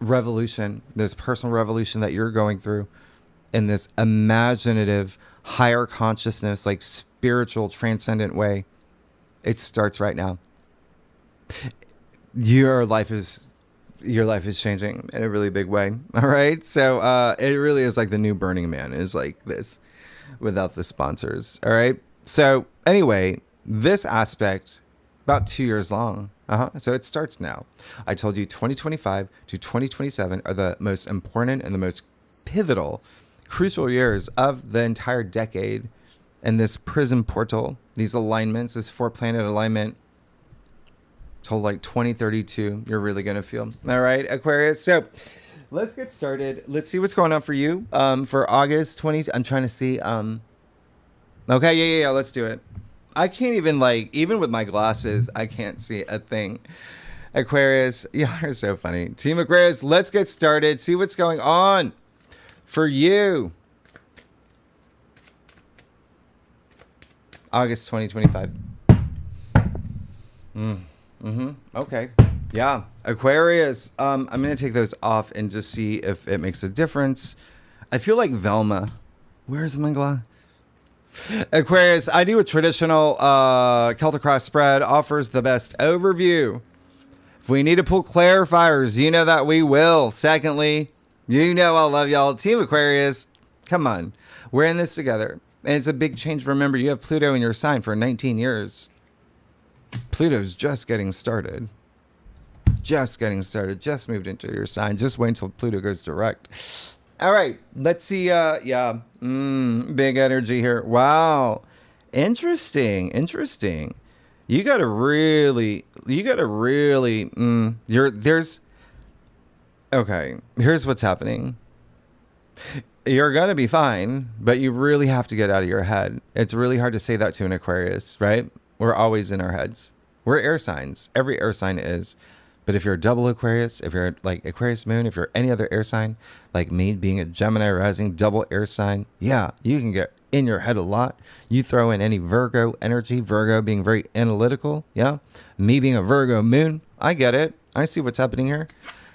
Speaker 1: revolution, this personal revolution that you're going through in this imaginative, higher consciousness, like spiritual, transcendent way. It starts right now. Your life is changing in a really big way. All right. So it really is like the new Burning Man is like this without the sponsors. All right. So anyway, this aspect about 2 years long. So it starts now. I told you 2025 to 2027 are the most important and the most pivotal, crucial years of the entire decade. And this prism portal, these alignments, this 4-planet alignment till like 2032, you're really going to feel. All right, Aquarius. So let's get started. Let's see what's going on for you for August 20. I'm trying to see. Okay, yeah. Let's do it. I can't even even with my glasses, I can't see a thing. Aquarius, you're so funny. Team Aquarius, let's get started. See what's going on for you. August 2025. Okay. Yeah. Aquarius. I'm going to take those off and just see if it makes a difference. I feel like Velma. Where's my glass? Aquarius, I do a traditional Celtic cross spread, offers the best overview. If we need to pull clarifiers, you know that we will. Secondly, you know I love y'all. Team Aquarius, come on. We're in this together. And it's a big change. Remember, you have Pluto in your sign for 19 years. Pluto's just getting started. Just moved into your sign. Just wait until Pluto goes direct. All right, let's see. Big energy here. Wow. Interesting. You gotta really, okay, here's what's happening. You're going to be fine, but you really have to get out of your head. It's really hard to say that to an Aquarius, right? We're always in our heads. We're air signs. Every air sign is. But if you're a double Aquarius, if you're like Aquarius moon, if you're any other air sign, like me being a Gemini rising, double air sign, yeah, you can get in your head a lot. You throw in any Virgo energy, Virgo being very analytical, yeah? Me being a Virgo moon, I get it. I see what's happening here.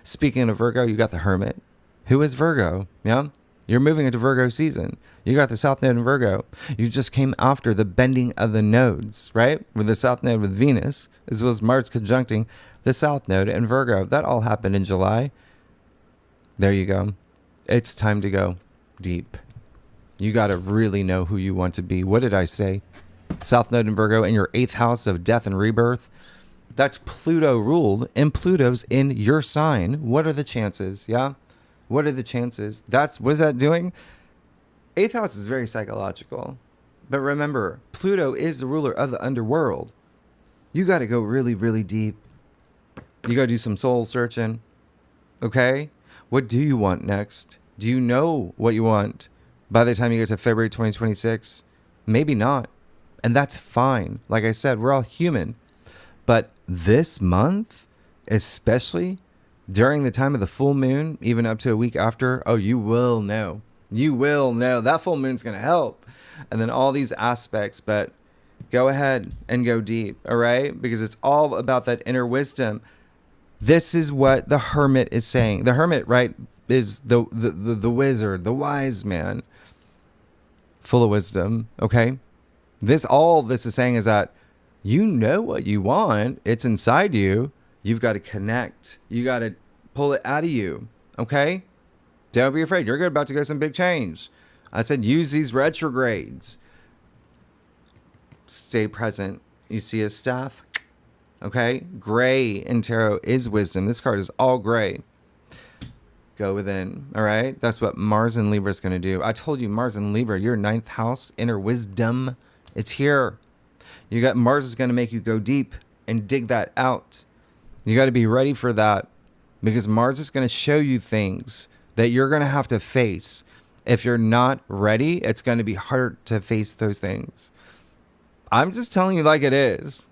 Speaker 1: Speaking of Virgo, you got the Hermit. Who is Virgo, yeah? You're moving into Virgo season. You got the South Node in Virgo. You just came after the bending of the nodes, right? With the South Node with Venus, as well as Mars conjuncting the South Node in Virgo. That all happened in July. There you go. It's time to go deep. You got to really know who you want to be. What did I say? South Node in Virgo in your 8th house of death and rebirth. That's Pluto ruled, and Pluto's in your sign. What are the chances? Yeah. What are the chances? What is that doing? 8th house is very psychological. But remember, Pluto is the ruler of the underworld. You got to go really, really deep. You got to do some soul searching. Okay? What do you want next? Do you know what you want by the time you get to February 2026? Maybe not. And that's fine. Like I said, we're all human. But this month, especially during the time of the full moon, even up to a week after, oh, you will know. You will know. That full moon's going to help. And then all these aspects, but go ahead and go deep, all right? Because it's all about that inner wisdom. This is what the Hermit is saying. The Hermit, right? is the wizard, the wise man, full of wisdom. Okay. All this is saying is that you know what you want. It's inside you. You've got to connect. You got to pull it out of you. Okay. Don't be afraid. You're about to go some big change. I said, use these retrogrades. Stay present. You see a staff? Okay. Gray in tarot is wisdom. This card is all gray. Go within. All right. That's what Mars and Libra is going to do. I told you, Mars and Libra, your 9th house, inner wisdom. It's here. You got Mars is going to make you go deep and dig that out. You got to be ready for that, because Mars is going to show you things that you're going to have to face. If you're not ready, it's going to be hard to face those things. I'm just telling you like it is.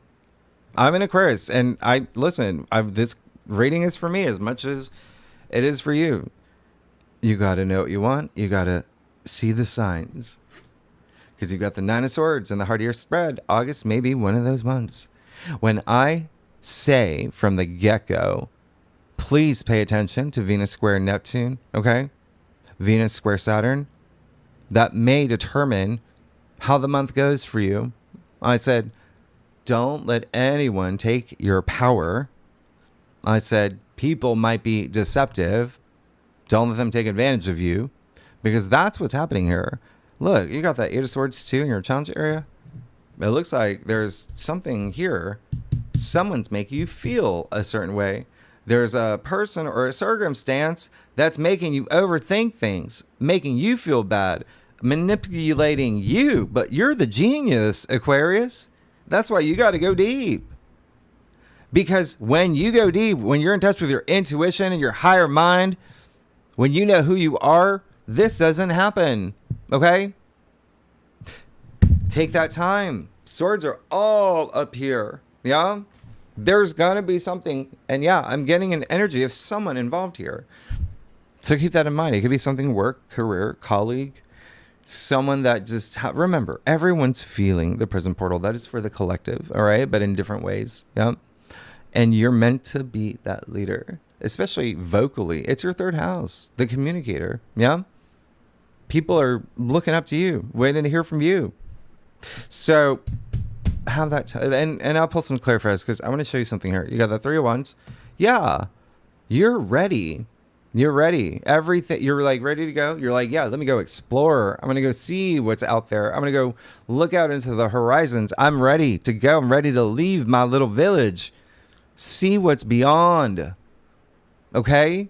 Speaker 1: I'm an Aquarius, and this reading is for me as much as it is for you. You got to know what you want. You got to see the signs, because you got the 9 of Swords and the heart of your spread. August may be one of those months. When I say from the get-go, please pay attention to Venus square Neptune, okay? Venus square Saturn. That may determine how the month goes for you. I said, don't let anyone take your power. I said, people might be deceptive. Don't let them take advantage of you, because that's what's happening here. Look, you got that 8 of Swords too in your challenge area. It looks like there's something here. Someone's making you feel a certain way. There's a person or a circumstance that's making you overthink things, making you feel bad, manipulating you. But you're the genius, Aquarius. That's why you got to go deep. Because when you go deep, when you're in touch with your intuition and your higher mind, when you know who you are, this doesn't happen. Okay? Take that time. Swords are all up here. Yeah? There's got to be something. And yeah, I'm getting an energy of someone involved here. So keep that in mind. It could be something work, career, colleague, someone that just... remember, everyone's feeling the prison portal. That is for the collective, all right? But in different ways. Yeah? And you're meant to be that leader, especially vocally. It's your 3rd house, the communicator. Yeah? People are looking up to you, waiting to hear from you. So... have that and I'll pull some clarifiers, because I want to show you something here. You got the 3 of Wands. Yeah, you're ready. You're ready. Everything, you're like ready to go. You're like, yeah, let me go explore. I'm gonna go see what's out there. I'm gonna go look out into the horizons. I'm ready to go. I'm ready to leave my little village, see what's beyond. Okay,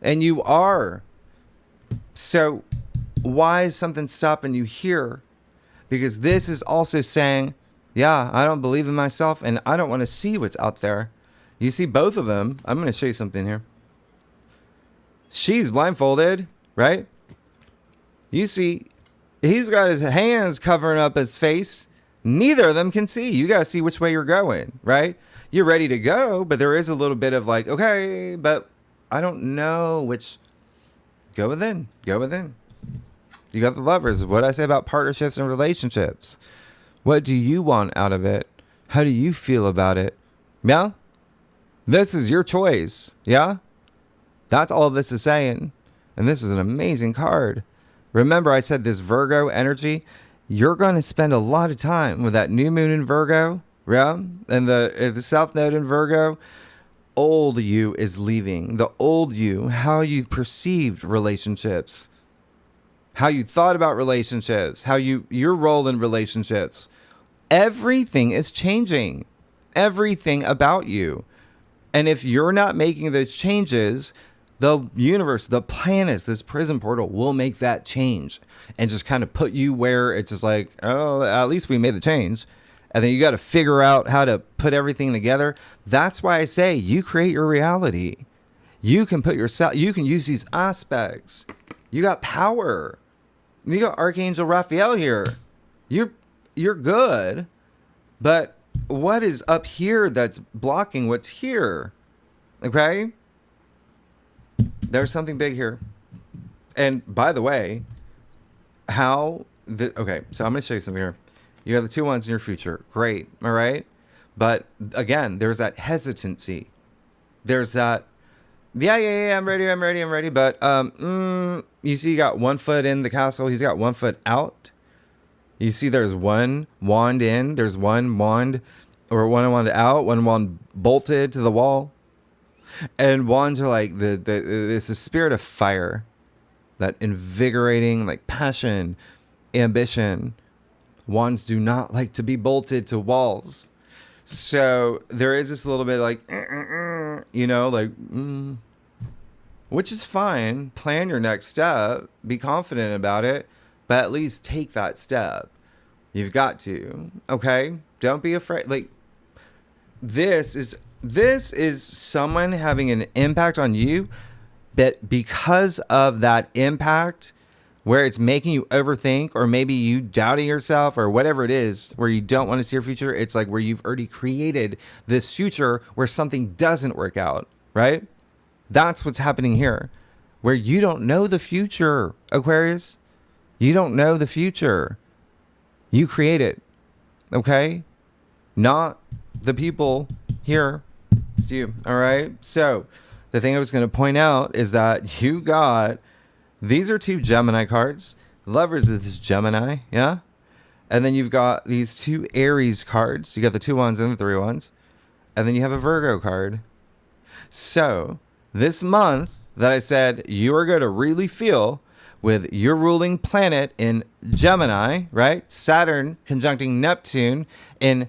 Speaker 1: and you are. So why is something stopping you here? Because this is also saying, yeah, I don't believe in myself, and I don't want to see what's out there. You see both of them. I'm going to show you something here. She's blindfolded, right? You see, he's got his hands covering up his face. Neither of them can see. You got to see which way you're going, right? You're ready to go, but there is a little bit of like, okay, but I don't know which. Go within. Go within. You got the Lovers. What I say about partnerships and relationships. What do you want out of it? How do you feel about it? Yeah? This is your choice. Yeah? That's all this is saying. And this is an amazing card. Remember, I said this Virgo energy. You're going to spend a lot of time with that new moon in Virgo. Yeah? And the South Node in Virgo. Old you is leaving. The old you, how you perceived relationships. How you thought about relationships, your role in relationships. Everything is changing. Everything about you. And if you're not making those changes, the universe, the planets, this prison portal will make that change and just kind of put you where it's just like, oh, at least we made the change. And then you got to figure out how to put everything together. That's why I say you create your reality. You can you can use these aspects. You got power. You got Archangel Raphael here. You're good. But what is up here that's blocking what's here? Okay? There's something big here. And by the way, okay, so I'm going to show you something here. You have the 2 Wands in your future. Great. All right? But again, there's that hesitancy. There's that Yeah. I'm ready. But you see, you got 1 foot in the castle. He's got 1 foot out. You see, there's one wand in. There's one wand, or one wand out. One wand bolted to the wall. And wands are like it's a spirit of fire, that invigorating, like passion, ambition. Wands do not like to be bolted to walls. So there is this little bit like, which is fine. Plan your next step. Be confident about it. But at least take that step. You've got to. Okay? Don't be afraid. Like, this is someone having an impact on you. But because of that impact, where it's making you overthink, or maybe you doubting yourself, or whatever it is, where you don't want to see your future, it's like where you've already created this future where something doesn't work out, right? That's what's happening here, where you don't know the future, Aquarius. You don't know the future. You create it, okay? Not the people here. It's you, all right? So the thing I was going to point out is that you got... These are 2 Gemini cards. Lovers is Gemini, yeah? And then you've got these 2 Aries cards. You got the 2 ones and the 3 ones. And then you have a Virgo card. So, this month that I said you are going to really feel with your ruling planet in Gemini, right? Saturn conjuncting Neptune in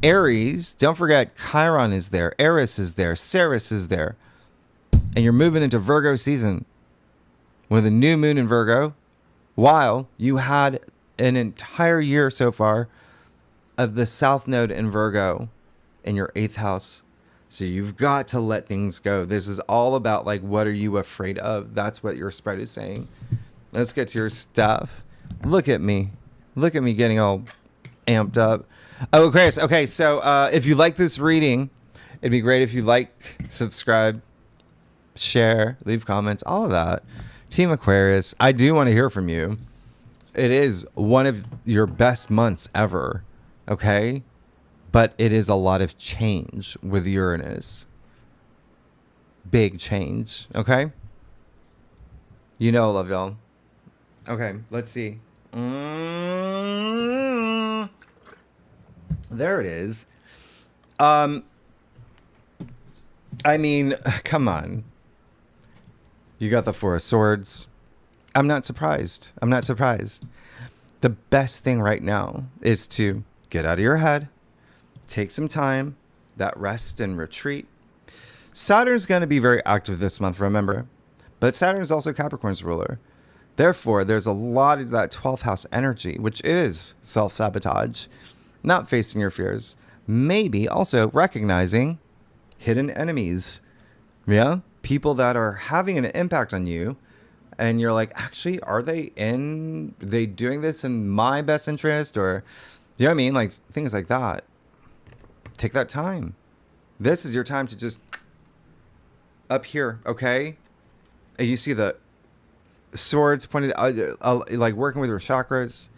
Speaker 1: Aries. Don't forget, Chiron is there. Eris is there. Ceres is there. And you're moving into Virgo season, with a new moon in Virgo, while you had an entire year so far of the South Node in Virgo in your 8th house. So you've got to let things go. This is all about, like, what are you afraid of? That's what your spread is saying. Let's get to your stuff. Look at me. Look at me getting all amped up. Oh, Aquarius. Okay, so if you like this reading, it'd be great if you like, subscribe, share, leave comments, all of that. Team Aquarius, I do want to hear from you. It is one of your best months ever, okay? But it is a lot of change with Uranus. Big change, okay? You know I love y'all. Okay, let's see. There it is. I mean, come on. You got the 4 of Swords. I'm not surprised. The best thing right now is to get out of your head, take some time, that rest and retreat. Saturn's going to be very active this month, remember. But Saturn is also Capricorn's ruler. Therefore, there's a lot of that 12th house energy, which is self-sabotage, not facing your fears. Maybe also recognizing hidden enemies. Yeah? People that are having an impact on you, and you're like, actually, are they doing this in my best interest? Or, you know what I mean? Like, things like that. Take that time. This is your time to just up here, okay? And you see the swords pointed out, like working with your chakras.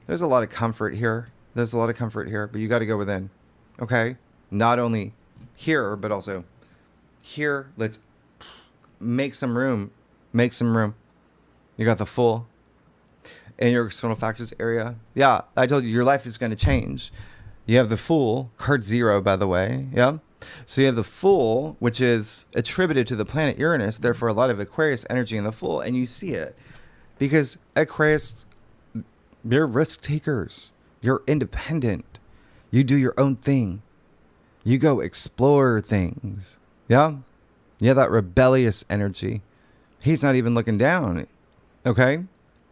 Speaker 1: There's a lot of comfort here. But you got to go within, okay? Not only here, but also here. Let's make some room. You got the Fool in your external factors area. Yeah, I told you your life is going to change. You have the Fool, card 0, by the way. Yeah. So you have the Fool, which is attributed to the planet Uranus. Therefore, a lot of Aquarius energy in the Fool, and you see it because Aquarius, you're risk takers. You're independent. You do your own thing. You go explore things. Yeah. Yeah, that rebellious energy. He's not even looking down, okay?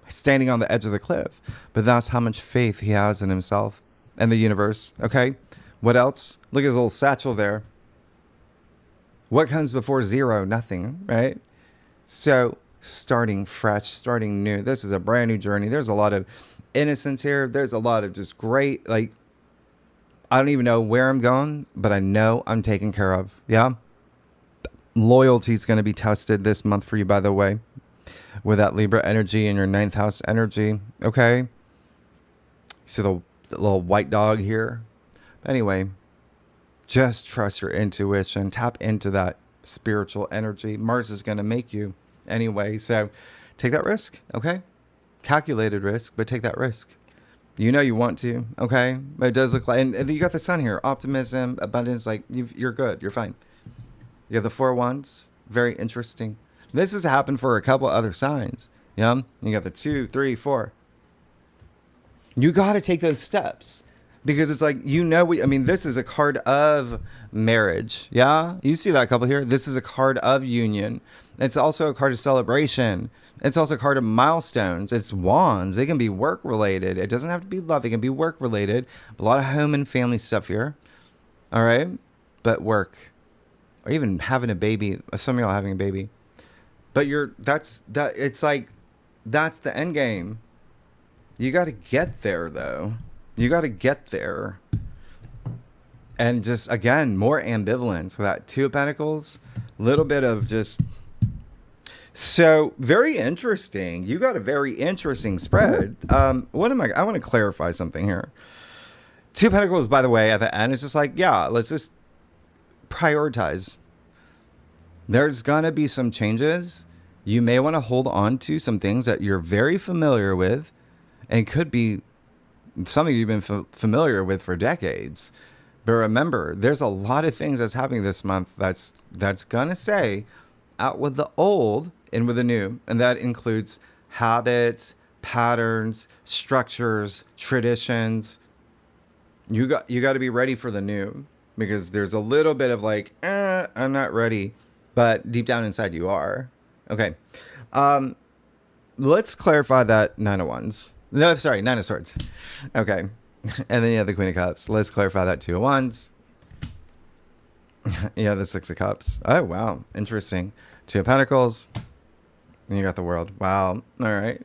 Speaker 1: Standing on the edge of the cliff. But that's how much faith he has in himself and the universe, okay? What else? Look at his little satchel there. What comes before 0? Nothing, right? So, starting fresh, starting new. This is a brand new journey. There's a lot of innocence here. There's a lot of just great, like, I don't even know where I'm going, but I know I'm taken care of, yeah? Loyalty is going to be tested this month for you, by the way, with that Libra energy and your 9th house energy. Okay. You see the little white dog here. Anyway, just trust your intuition. Tap into that spiritual energy. Mars is going to make you anyway. So take that risk, okay? Calculated risk, but take that risk. You know you want to, okay? But it does look like, and you got the sun here, optimism, abundance, like you're good, you're fine. You have the 4 wands, very interesting. This has happened for a couple other signs. Yeah, you got the 2, 3, 4. You got to take those steps because it's like, I mean, this is a card of marriage. Yeah, you see that couple here. This is a card of union. It's also a card of celebration. It's also a card of milestones. It's wands. It can be work related. It doesn't have to be love. It can be work related. A lot of home and family stuff here. All right, but work, or even having a baby. Some of y'all having a baby. But it's like, that's the end game. You got to get there, though. You got to get there. And just, again, more ambivalence with that 2 of Pentacles. A little bit of just... So, very interesting. You got a very interesting spread. I want to clarify something here. 2 of Pentacles, by the way, at the end, it's just like, yeah, let's just prioritize. There's going to be some changes. You may want to hold on to some things that you're very familiar with, and could be something you've been familiar with for decades. But remember, there's a lot of things that's happening this month that's going to say out with the old in with the new. And that includes habits, patterns, structures, traditions. You got to be ready for the new, because there's a little bit of like, I'm not ready, but deep down inside you are. Okay. Let's clarify that 9 of Wands. No, sorry, 9 of Swords. Okay. And then you have the Queen of Cups. Let's clarify that 2 of Wands. You have the 6 of Cups. Oh, wow. Interesting. 2 of Pentacles. And you got the World. Wow. All right.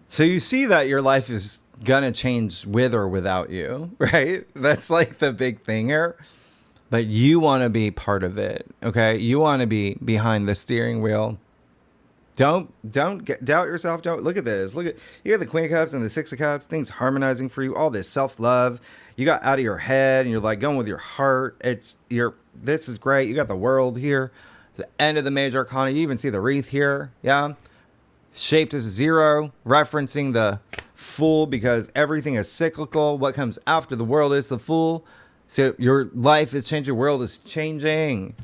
Speaker 1: So you see that your life is going to change with or without you, right? That's like the big thing here. But you want to be part of it, okay? You want to be behind the steering wheel. Don't doubt yourself. Don't look at this. You got the Queen of Cups and the 6 of Cups. Things harmonizing for you. All this self-love. You got out of your head and you're like going with your heart. This is great. You got the World here. The end of the major arcana. You even see the wreath here. Yeah. Shaped as 0, referencing the Fool, because everything is cyclical. What comes after the World is the Fool. So your life is changing. Your world is changing.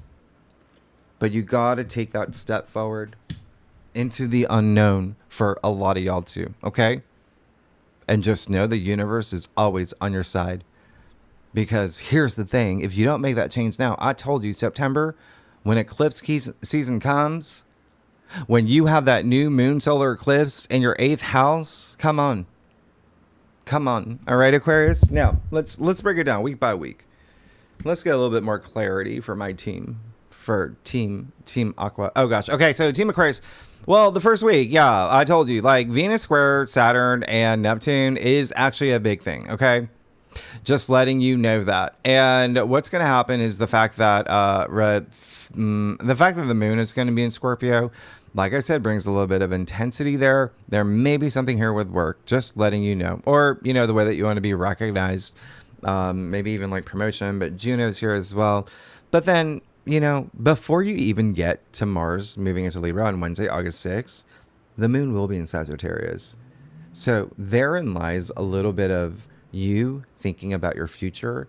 Speaker 1: But you got to take that step forward into the unknown for a lot of y'all too, okay? And just know the universe is always on your side. Because here's the thing. If you don't make that change now, I told you, September, when eclipse season comes, when you have that new moon solar eclipse in your 8th house, come on. Come on. All right, Aquarius? Now, let's break it down week by week. Let's get a little bit more clarity for my team. For Team Aqua. Oh, gosh. Okay, so Team Aquarius. Well, the first week, yeah, I told you, like, Venus square Saturn and Neptune is actually a big thing, okay? Just letting you know that. And what's going to happen is the fact that the moon is going to be in Scorpio, like I said, brings a little bit of intensity there. There may be something here with work, just letting you know. Or, the way that you want to be recognized, maybe even like promotion, but Juno's here as well. But then, before you even get to Mars moving into Libra on Wednesday, August 6th, the moon will be in Sagittarius. So therein lies a little bit of you thinking about your future.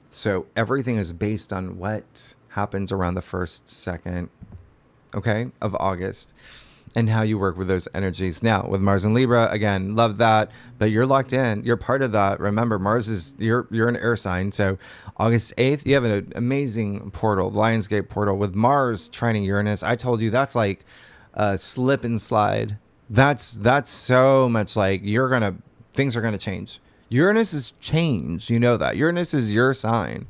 Speaker 1: So everything is based on what happens around the 1st, 2nd, okay, of August, and how you work with those energies. Now, with Mars and Libra, again, love that, but you're locked in. You're part of that. Remember, Mars is, you're an air sign. So August 8th, you have an amazing portal, Lionsgate portal with Mars trining Uranus. I told you that's like a slip and slide. That's so much like things are going to change. Uranus is change. You know that. Uranus is your sign.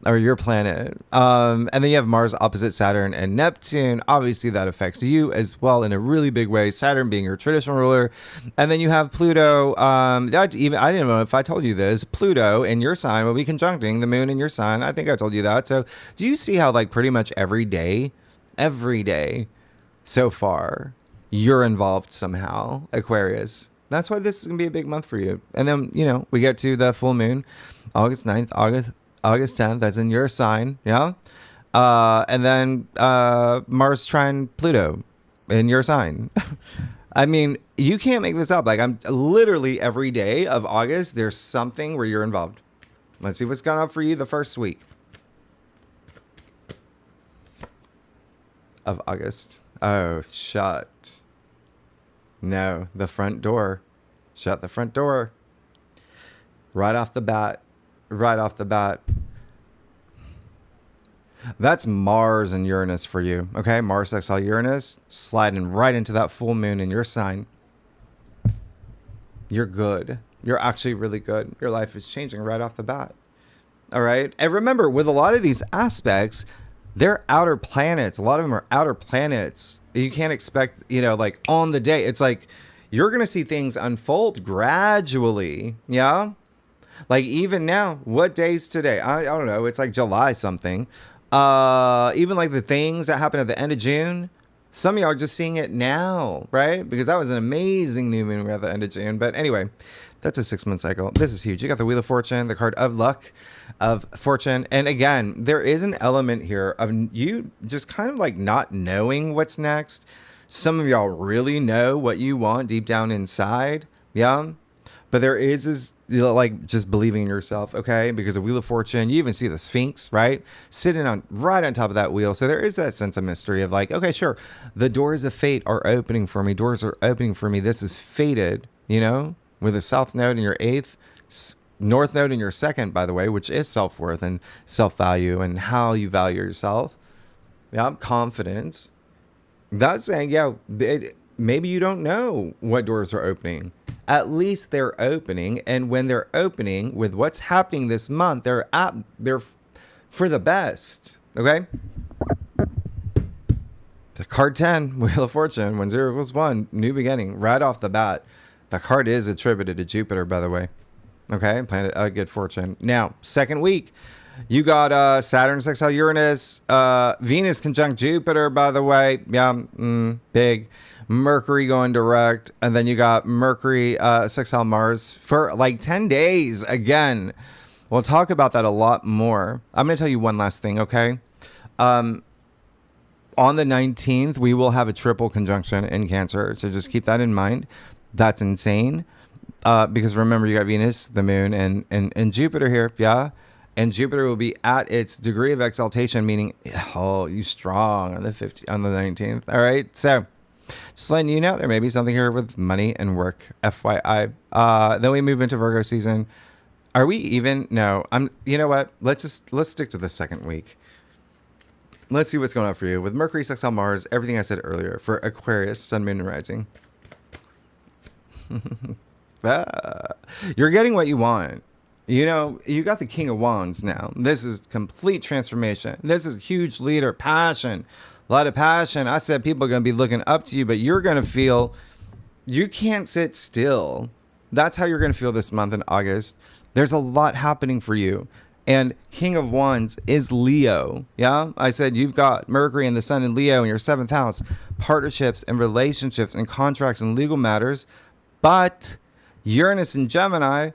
Speaker 1: Or your planet. And then you have Mars opposite Saturn and Neptune. Obviously, that affects you as well in a really big way. Saturn being your traditional ruler. And then you have Pluto. I didn't know if I told you this. Pluto in your sign will be conjuncting the moon in your sign. I think I told you that. So do you see how like pretty much every day so far, you're involved somehow, Aquarius? That's why this is going to be a big month for you. And then, we get to the full moon, August 9th, August 10th, that's in your sign, yeah? And then Mars trine Pluto in your sign. I mean, you can't make this up. Like, I'm literally every day of August, there's something where you're involved. Let's see what's going on for you the first week of August. Oh, shut. No, the front door. Shut the front door. Right off the bat. Right off the bat. That's Mars and Uranus for you. Okay, Mars sextile Uranus, sliding right into that full moon in your sign. You're good. You're actually really good. Your life is changing right off the bat. All right. And remember, with a lot of these aspects, they're outer planets. A lot of them are outer planets. You can't expect, like on the day. It's like you're going to see things unfold gradually. Yeah. Like even now, what day's today? I don't know. It's like July something. Even like the things that happened at the end of June, some of y'all are just seeing it now, right? Because that was an amazing new moon at the end of June. But anyway, that's a 6-month cycle. This is huge. You got the Wheel of Fortune, the card of luck, of fortune. And again, there is an element here of you just kind of like not knowing what's next. Some of y'all really know what you want deep down inside. Yeah. But there is like just believing in yourself, okay? Because the Wheel of Fortune, you even see the Sphinx, right? Sitting on right on top of that wheel. So there is that sense of mystery of like, okay, sure. The doors of fate are opening for me. Doors are opening for me. This is fated, with a south node in your 8th, north node in your 2nd, by the way, which is self-worth and self-value and how you value yourself. Yeah, confidence. That's saying, maybe you don't know what doors are opening. At least they're opening, and when they're opening with what's happening this month, they're for the best. Okay. The card 10, Wheel of Fortune, when 0 equals 1, new beginning, right off the bat. The card is attributed to Jupiter, by the way. Okay, planet good fortune. Now, second week, you got Saturn sextile Uranus, Venus conjunct Jupiter, by the way. Yeah, big. Mercury going direct, and then you got Mercury sextile Mars for like 10 days again. We'll talk about that a lot more. I'm going to tell you one last thing, okay? On the 19th, we will have a triple conjunction in Cancer, so just keep that in mind. That's insane, because remember, you got Venus, the moon, and Jupiter here, yeah? And Jupiter will be at its degree of exaltation, meaning, you strong on the 19th, all right? So just letting you know, there may be something here with money and work, FYI. Then we move into Virgo season. Are we even? No. You know what? Let's stick to the second week. Let's see what's going on for you with Mercury, sextile Mars, everything I said earlier for Aquarius, Sun, Moon, and Rising. You're getting what you want. You got the King of Wands now. This is complete transformation. This is huge leader, passion. A lot of passion. I said people are going to be looking up to you, but you're going to feel you can't sit still. That's how you're going to feel this month in August. There's a lot happening for you. And King of Wands is Leo. Yeah, I said you've got Mercury and the Sun in Leo in your 7th house. Partnerships and relationships and contracts and legal matters. But Uranus and Gemini,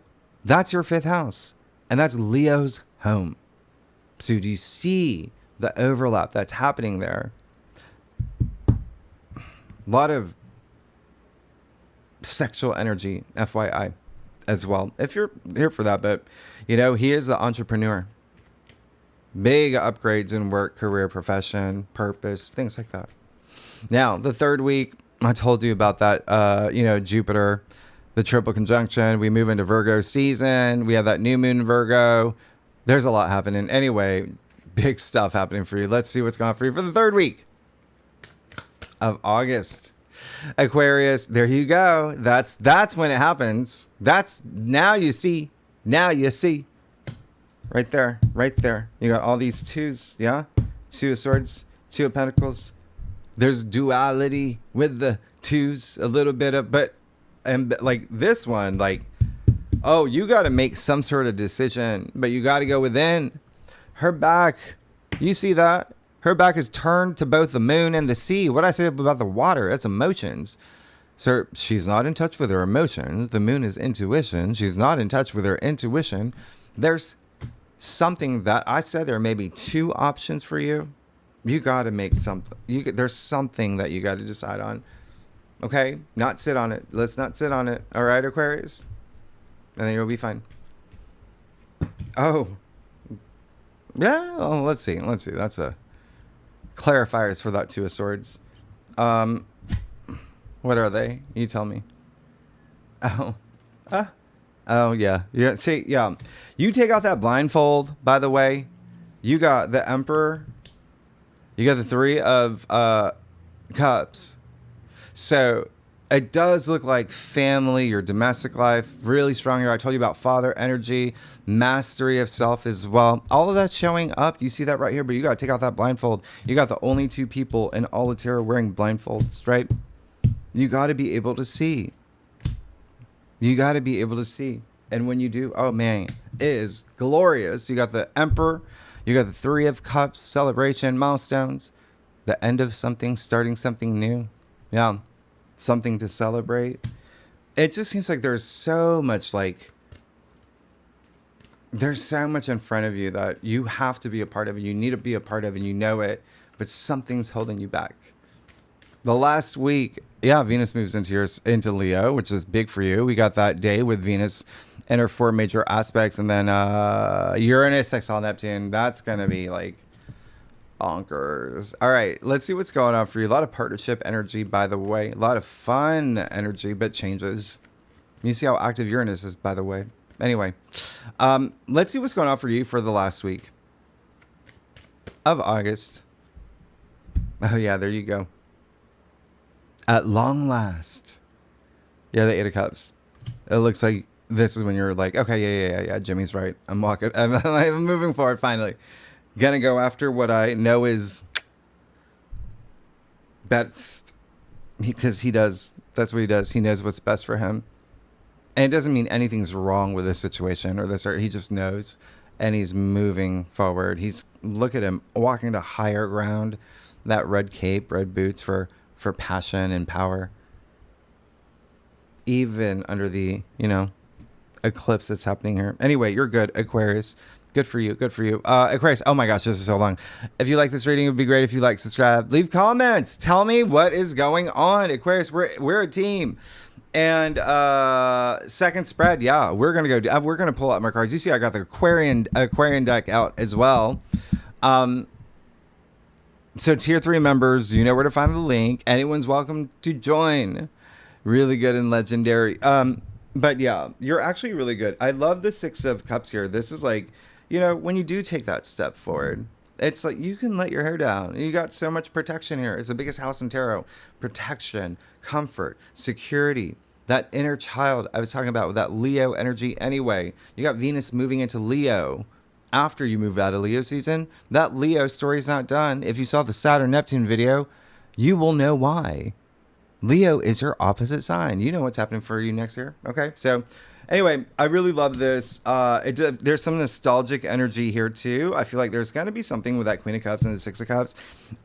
Speaker 1: that's your 5th house. And that's Leo's home. So do you see the overlap that's happening there? A lot of sexual energy, FYI, as well. If you're here for that, but he is the entrepreneur. Big upgrades in work, career, profession, purpose, things like that. Now, the third week, I told you about that, Jupiter, the triple conjunction. We move into Virgo season. We have that new moon in Virgo. There's a lot happening. Anyway, big stuff happening for you. Let's see what's going on for you for the third week of August. Aquarius, there you go. That's when it happens. That's now you see. Right there. You got all these twos, yeah? 2 of Swords, 2 of Pentacles. There's duality with the twos, a little bit of, and like this one, like, you got to make some sort of decision, but you got to go within. Her back, you see that? Her back is turned to both the moon and the sea. What I say about the water, that's emotions. So she's not in touch with her emotions. The moon is intuition. She's not in touch with her intuition. There's something that I said there may be 2 options for you. You got to make something. There's something that you got to decide on. Okay? Not sit on it. Let's not sit on it. All right, Aquarius? And then you'll be fine. Oh. Yeah. Oh, let's see. That's a clarifiers for that Two of Swords. What are they? You tell me. Oh. Oh, yeah. Yeah. See, yeah. You take off that blindfold, by the way. You got the Emperor. You got the Three of Cups. So it does look like family, your domestic life, really strong here. I told you about father energy, mastery of self as well. All of that's showing up. You see that right here, but you got to take off that blindfold. You got the only two people in all of tarot wearing blindfolds, right? You got to be able to see. You got to be able to see. And when you do, oh man, it is glorious. You got the Emperor. You got the Three of Cups, celebration, milestones, the end of something, starting something new. Yeah, something to celebrate. It just seems like there's so much there's so much in front of you that you have to be a part of it. You need to be a part of it. You know it, but something's holding you back. The last week, yeah, Venus moves into Leo, which is big for you. We got that day with Venus and her 4 major aspects, and then Uranus, sextile Neptune. That's gonna be like bonkers. All right, let's see what's going on for you. A lot of partnership energy, by the way. A lot of fun energy, but changes. You see how active Uranus is, by the way. Anyway, let's see what's going on for you for the last week of August. Oh yeah, there you go. At long last. Yeah, the Eight of Cups. It looks like this is when you're like, okay, yeah, Jimmy's right. I'm moving forward finally. Gonna go after what I know is best. Because he does. That's what he does. He knows what's best for him. And it doesn't mean anything's wrong with this situation or this. Or he just knows. And he's moving forward. Look at him walking to higher ground. That red cape, red boots for passion and power. Even under the, eclipse that's happening here. Anyway, you're good, Aquarius. Good for you. Aquarius, oh my gosh, this is so long. If you like this reading, it would be great if you like, subscribe, leave comments. Tell me what is going on. Aquarius, we're a team. And second spread, yeah, we're going to pull out my cards. You see, I got the Aquarian deck out as well. So tier 3 members, you know where to find the link. Anyone's welcome to join. Really good and legendary. But yeah, you're actually really good. I love the 6 of Cups here. This is like, when you do take that step forward, it's like you can let your hair down. You got so much protection here. It's the biggest house in tarot. Protection, comfort, security, that inner child I was talking about with that Leo energy anyway. You got Venus moving into Leo. After you move out of Leo season, that Leo story's not done. If you saw the Saturn-Neptune video, you will know why. Leo is your opposite sign. You know what's happening for you next year. Okay, so anyway, I really love this. There's some nostalgic energy here too. I feel like there's going to be something with that Queen of Cups and the 6 of Cups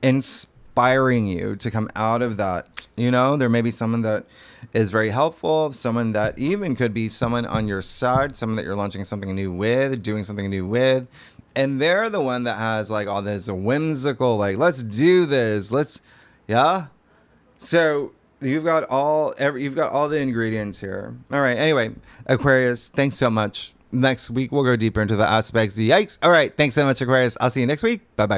Speaker 1: inspiring you to come out of that. There may be someone that is very helpful, someone that even could be someone on your side, someone that you're launching something new with, doing something new with, and they're the one that has like all this whimsical, like, let's do this, yeah. So you've got all the ingredients here. All right. Anyway, Aquarius, thanks so much. Next week we'll go deeper into the aspects. Yikes. All right. Thanks so much, Aquarius. I'll see you next week. Bye bye.